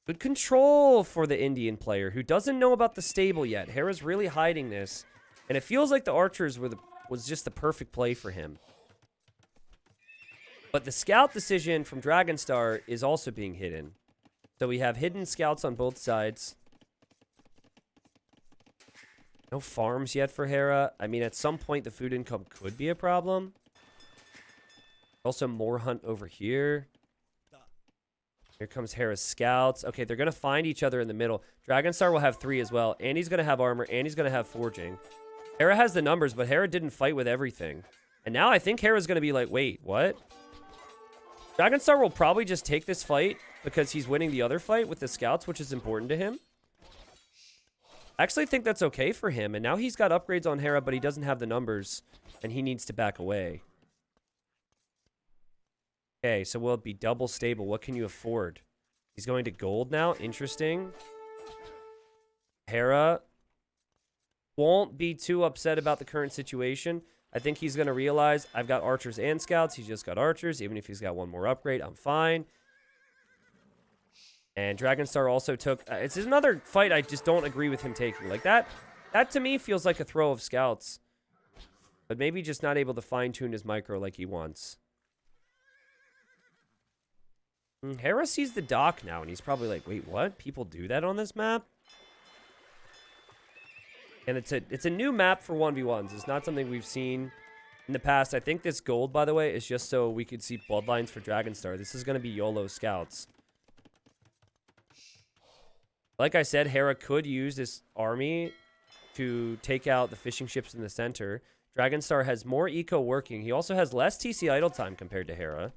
Good control for the Indian player who doesn't know about the stable yet. Hera's really hiding this. And it feels like the archers was just the perfect play for him. But the scout decision from Dragonstar is also being hidden. So we have hidden scouts on both sides. No farms yet for Hera. I mean, at some point, the food income could be a problem. Also, more hunt over here. Here comes Hera's scouts. Okay, they're going to find each other in the middle. Dragonstar will have 3 as well. And he's going to have armor. And he's going to have forging. Hera has the numbers, but Hera didn't fight with everything. And now I think Hera's going to be like, wait, what? Dragonstar will probably just take this fight because he's winning the other fight with the scouts, which is important to him. I actually think that's okay for him. And now he's got upgrades on Hera, but he doesn't have the numbers. And he needs to back away. Okay, so will it be double stable? What can you afford? He's going to gold now. Interesting. Hera won't be too upset about the current situation. I think he's going to realize I've got archers and scouts. He's just got archers. Even if he's got one more upgrade, I'm fine. And Dragonstar also took... it's another fight I just don't agree with him taking. Like that to me feels like a throw of scouts. But maybe just not able to fine-tune his micro like he wants. Hera sees the dock now, and he's probably like, wait, what? People do that on this map? And it's a new map for 1v1s. It's not something we've seen in the past. I think this gold, by the way, is just so we could see bloodlines for Dragonstar. This is going to be YOLO scouts. Like I said, Hera could use this army to take out the fishing ships in the center. Dragonstar has more eco working. He also has less TC idle time compared to Hera.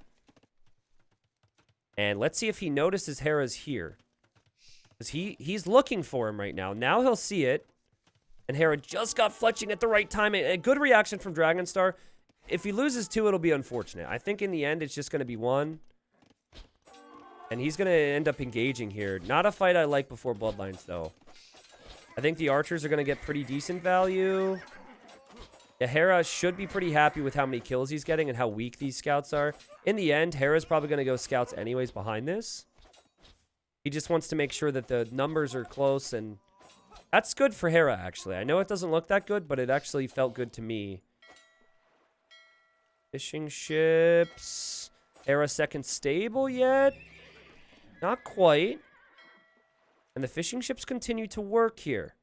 And let's see if he notices Hera's here. Because he's looking for him right now. Now he'll see it. And Hera just got fletching at the right time. A good reaction from Dragonstar. If he loses 2, it'll be unfortunate. I think in the end, it's just going to be 1. And he's going to end up engaging here. Not a fight I like before Bloodlines, though. I think the archers are going to get pretty decent value. Yeah, Hera should be pretty happy with how many kills he's getting and how weak these scouts are. In the end, Hera's probably going to go scouts anyways behind this. He just wants to make sure that the numbers are close, and that's good for Hera, actually. I know it doesn't look that good, but it actually felt good to me. Fishing ships. Hera second stable yet? Not quite. And the fishing ships continue to work here.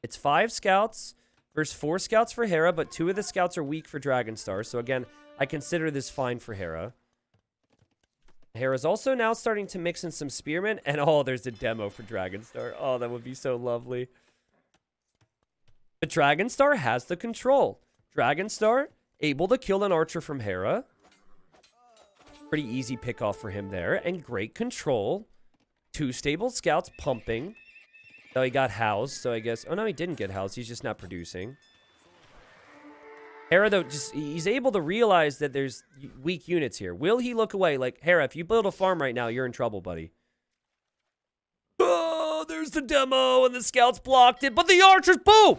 It's 5 scouts versus 4 scouts for Hera, but 2 of the scouts are weak for Dragonstar. So again, I consider this fine for Hera. Hera's also now starting to mix in some spearmen. And oh, there's a demo for Dragonstar. Oh, that would be so lovely. But Dragonstar has the control. Dragonstar able to kill an archer from Hera. Pretty easy pick off for him there. And great control. 2 stable scouts pumping. Oh, he got housed, so I guess... Oh, no, he didn't get housed. He's just not producing. Hera, though, he's able to realize that there's weak units here. Will he look away? Like, Hera, if you build a farm right now, you're in trouble, buddy. Oh, there's the demo, and the scouts blocked it. But the archers, boom!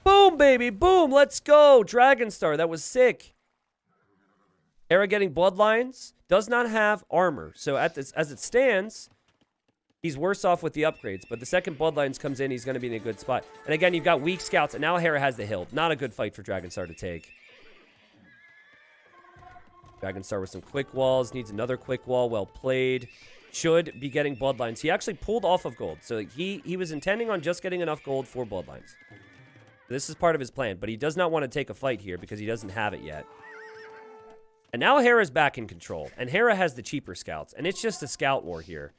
Boom, baby, boom. Let's go. Dragonstar, that was sick. Hera getting bloodlines. Does not have armor. So as it stands... He's worse off with the upgrades, but the second Bloodlines comes in, he's going to be in a good spot. And again, you've got weak scouts, and now Hera has the hill. Not a good fight for Dragonstar to take. Dragonstar with some quick walls, needs another quick wall, well played. Should be getting Bloodlines. He actually pulled off of gold, so he was intending on just getting enough gold for Bloodlines. This is part of his plan, but he does not want to take a fight here because he doesn't have it yet. And now Hera's back in control, and Hera has the cheaper scouts, and it's just a scout war here.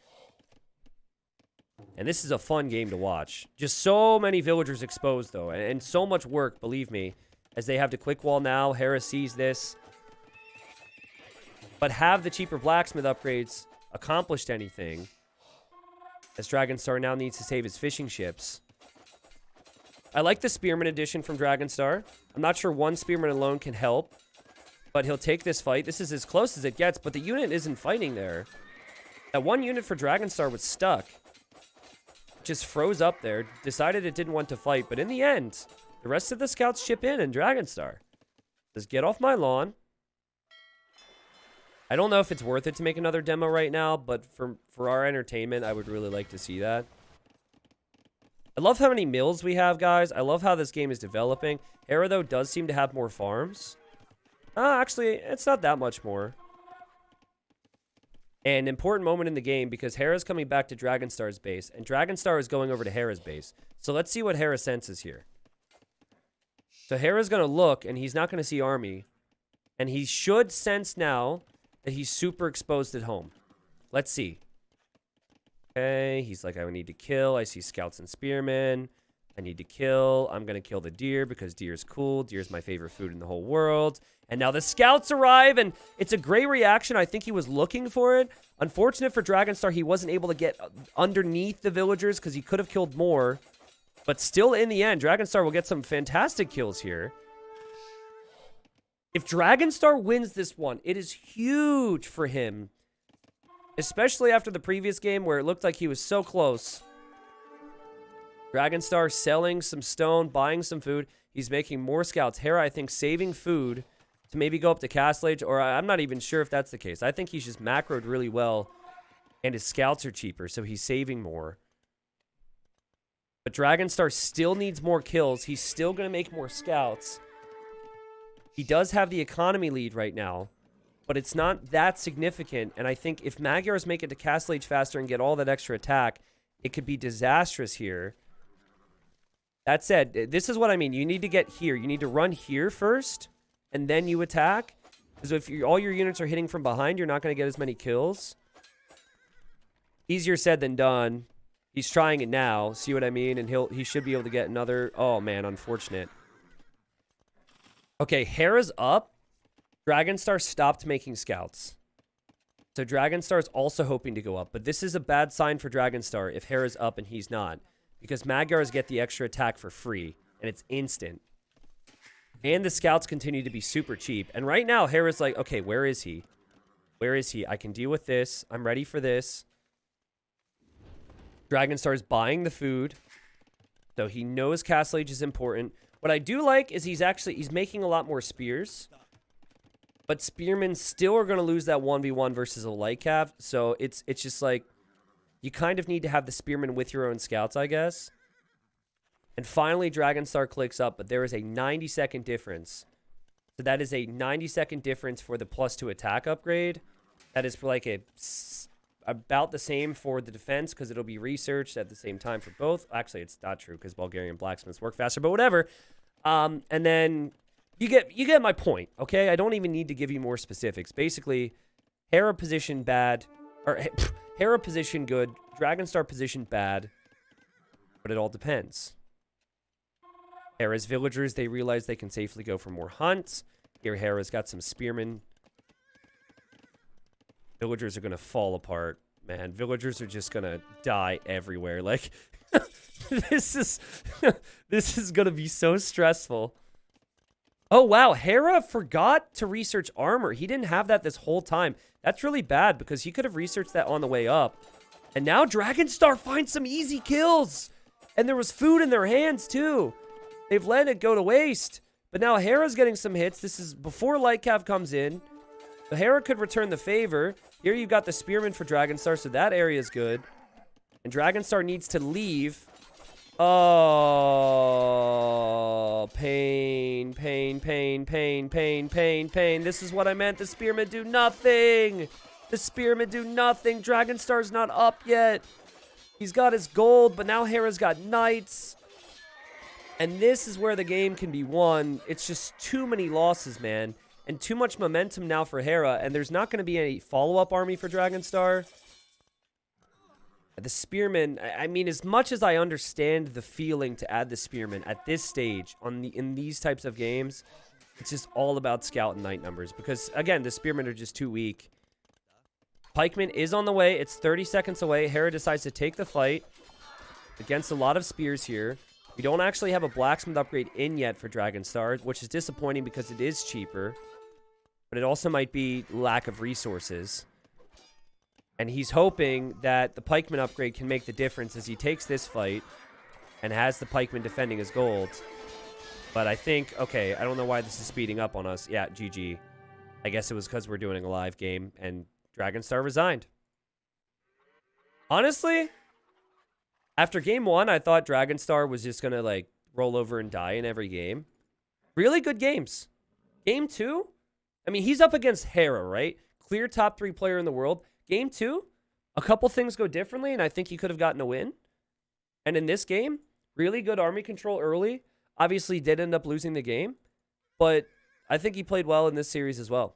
And this is a fun game to watch. Just so many villagers exposed, though. And so much work, believe me. As they have the quick wall now. Hera sees this. But have the cheaper blacksmith upgrades accomplished anything? As Dragonstar now needs to save his fishing ships. I like the Spearman addition from Dragonstar. I'm not sure 1 Spearman alone can help. But he'll take this fight. This is as close as it gets. But the unit isn't fighting there. That 1 unit for Dragonstar was stuck. Just froze up there, decided it didn't want to fight, but in the end, the rest of the scouts chip in, and Dragonstar says, get off my lawn. I don't know if it's worth it to make another demo right now, but for our entertainment, I would really like to see that. I love how many mills we have, guys. I love how this game is developing. Hera, though, does seem to have more farms. Actually, it's not that much more. An important moment in the game because Hera's coming back to Dragonstar's base, and Dragonstar is going over to Hera's base. So let's see what Hera senses here. So Hera's going to look, and he's not going to see army. And he should sense now that he's super exposed at home. Let's see. Okay, he's like, I need to kill. I see scouts and spearmen. I need to kill. I'm going to kill the deer because deer's cool. Deer's my favorite food in the whole world. And now the scouts arrive, and it's a great reaction. I think he was looking for it. Unfortunate for Dragonstar, he wasn't able to get underneath the villagers because he could have killed more. But still, in the end, Dragonstar will get some fantastic kills here. If Dragonstar wins this one, it is huge for him. Especially after the previous game where it looked like he was so close. Dragonstar selling some stone, buying some food. He's making more scouts. Hera, I think, saving food to maybe go up to Castle Age, or I'm not even sure if that's the case. I think he's just macroed really well, and his scouts are cheaper, so he's saving more. But Dragonstar still needs more kills. He's still going to make more scouts. He does have the economy lead right now, but it's not that significant, and I think if Magyars make it to Castle Age faster and get all that extra attack, it could be disastrous here. That said, this is what I mean. You need to get here. You need to run here first, and then you attack. Because if all your units are hitting from behind, you're not going to get as many kills. Easier said than done. He's trying it now. See what I mean? And he should be able to get another. Oh, man, unfortunate. Okay, Hera's up. Dragonstar stopped making scouts. So Dragonstar is also hoping to go up. But this is a bad sign for Dragonstar if Hera's up and he's not. Because Magyars get the extra attack for free. And it's instant. And the scouts continue to be super cheap. And right now, Hera's like, okay, where is he? Where is he? I can deal with this. I'm ready for this. Dragonstar's buying the food. So he knows Castle Age is important. What I do like is he's making a lot more spears. But spearmen still are going to lose that 1v1 versus a light cav. So it's just like, you kind of need to have the spearmen with your own scouts, I guess. And finally, Dragonstar clicks up, but there is a 90-second difference. So that is a 90-second difference for the +2 attack upgrade. That is for like about the same for the defense because it'll be researched at the same time for both. Actually, it's not true because Bulgarian blacksmiths work faster, but whatever. And then you get my point, okay? I don't even need to give you more specifics. Basically, Hera position bad, or Hera position good, Dragonstar position bad, but it all depends. Hera's villagers, they realize they can safely go for more hunts. Here, Hera's got some spearmen. Villagers are going to fall apart, man. Villagers are just going to die everywhere. Like, this is going to be so stressful. Oh, wow. Hera forgot to research armor. He didn't have that this whole time. That's really bad because he could have researched that on the way up. And now Dragonstar finds some easy kills. And there was food in their hands, too. They've let it go to waste. But now Hera's getting some hits. This is before Lightcav comes in. The Hera could return the favor. Here you've got the Spearman for Dragonstar, so that area is good. And Dragonstar needs to leave. Oh, pain, pain, pain, pain, pain, pain, pain. This is what I meant. The Spearmen do nothing. The Spearmen do nothing. Dragonstar's not up yet. He's got his gold, but now Hera's got knights. And this is where the game can be won. It's just too many losses, man. And too much momentum now for Hera. And there's not going to be any follow-up army for Dragonstar. The Spearmen, I mean, as much as I understand the feeling to add the Spearmen at this stage in these types of games, it's just all about scout and knight numbers. Because, again, the Spearmen are just too weak. Pikeman is on the way. It's 30 seconds away. Hera decides to take the fight against a lot of spears here. We don't actually have a blacksmith upgrade in yet for Dragonstar, which is disappointing because it is cheaper. But it also might be lack of resources. And he's hoping that the pikeman upgrade can make the difference as he takes this fight and has the pikeman defending his gold. But I think, okay, I don't know why this is speeding up on us. Yeah, GG. I guess it was because we're doing a live game and Dragonstar resigned. Honestly, after game 1, I thought Dragonstar was just going to, like, roll over and die in every game. Really good games. Game 2, I mean, he's up against Hera, right? Clear top 3 player in the world. Game 2, a couple things go differently, and I think he could have gotten a win. And in this game, really good army control early. Obviously, did end up losing the game, but I think he played well in this series as well.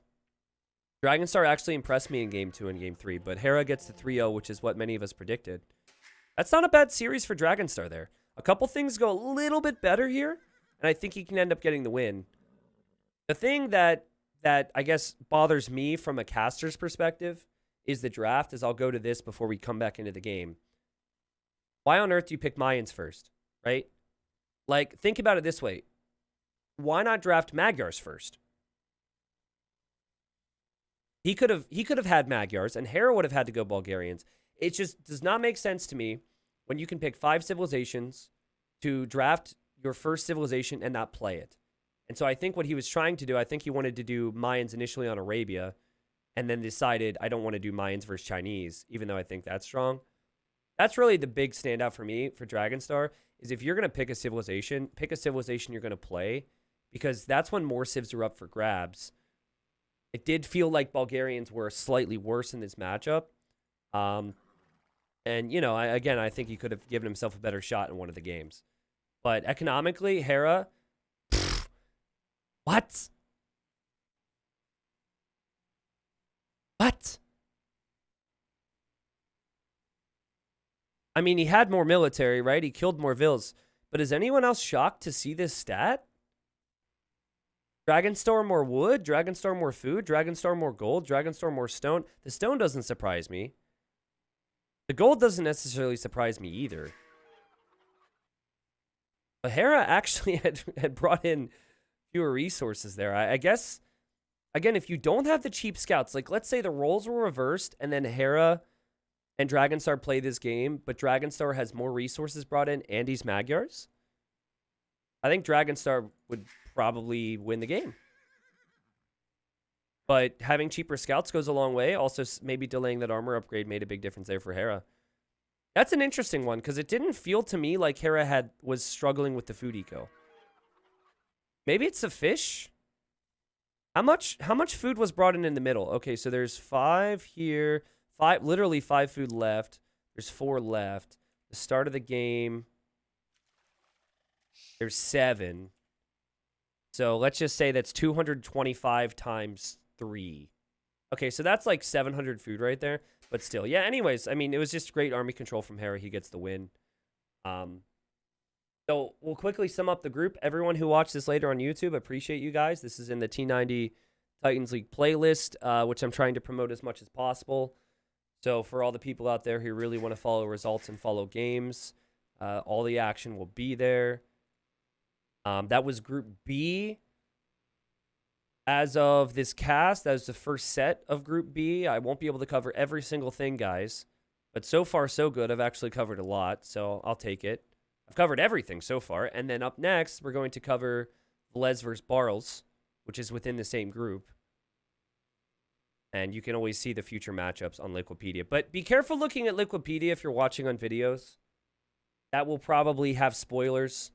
Dragonstar actually impressed me in Game 2 and Game 3, but Hera gets the 3-0, which is what many of us predicted. That's not a bad series for Dragonstar there. A couple things go a little bit better here, and I think he can end up getting the win. The thing that I guess bothers me from a caster's perspective is the draft, as I'll go to this before we come back into the game. Why on earth do you pick Mayans first, right? Like, think about it this way. Why not draft Magyars first? He could have had Magyars, and Hera would have had to go Bulgarians. It just does not make sense to me when you can pick 5 civilizations to draft your first civilization and not play it. And so I think what he was trying to do, I think he wanted to do Mayans initially on Arabia, and then decided, I don't want to do Mayans versus Chinese, even though I think that's strong. That's really the big standout for me, for Dragonstar, is if you're going to pick a civilization you're going to play, because that's when more civs are up for grabs. It did feel like Bulgarians were slightly worse in this matchup. And, you know, I think he could have given himself a better shot in one of the games. But economically, Hera, what? What? I mean, he had more military, right? He killed more vills. But is anyone else shocked to see this stat? Dragonstar more wood, Dragonstar more food, Dragonstar more gold, Dragonstar more stone. The stone doesn't surprise me. The gold doesn't necessarily surprise me either. But Hera actually had brought in fewer resources there. I guess, again, if you don't have the cheap scouts, like let's say the roles were reversed and then Hera and Dragonstar play this game, but Dragonstar has more resources brought in and he's Magyars, I think Dragonstar would probably win the game. But having cheaper scouts goes a long way. Also, maybe delaying that armor upgrade made a big difference there for Hera. That's an interesting one because it didn't feel to me like Hera was struggling with the food eco. Maybe it's the fish. How much food was brought in the middle? Okay, so there's 5 here, literally 5 food left. There's 4 left. The start of the game, there's 7. So let's just say that's 225 times 3. Okay, so that's like 700 food right there. But still, yeah, anyways, I mean, it was just great army control from Hera. He gets the win. So we'll quickly sum up the group. Everyone who watched this later on YouTube, appreciate you guys. This is in the T90 Titans League playlist, which I'm trying to promote as much as possible. So for all the people out there who really want to follow results and follow games, all the action will be there. That was Group B. As of this cast, that was the first set of Group B. I won't be able to cover every single thing, guys. But so far, so good. I've actually covered a lot, so I'll take it. I've covered everything so far. And then up next, we're going to cover Les vs. Barles, which is within the same group. And you can always see the future matchups on Liquipedia. But be careful looking at Liquipedia if you're watching on videos. That will probably have spoilers.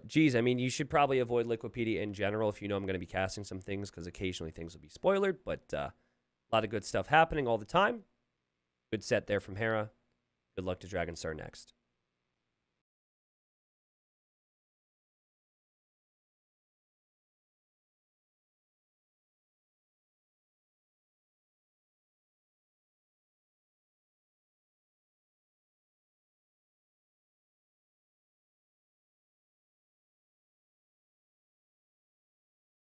Geez, I mean, you should probably avoid Liquipedia in general if you know I'm going to be casting some things, because occasionally things will be spoilered, but a lot of good stuff happening all the time. Good set there from Hera. Good luck to Dragonstar next.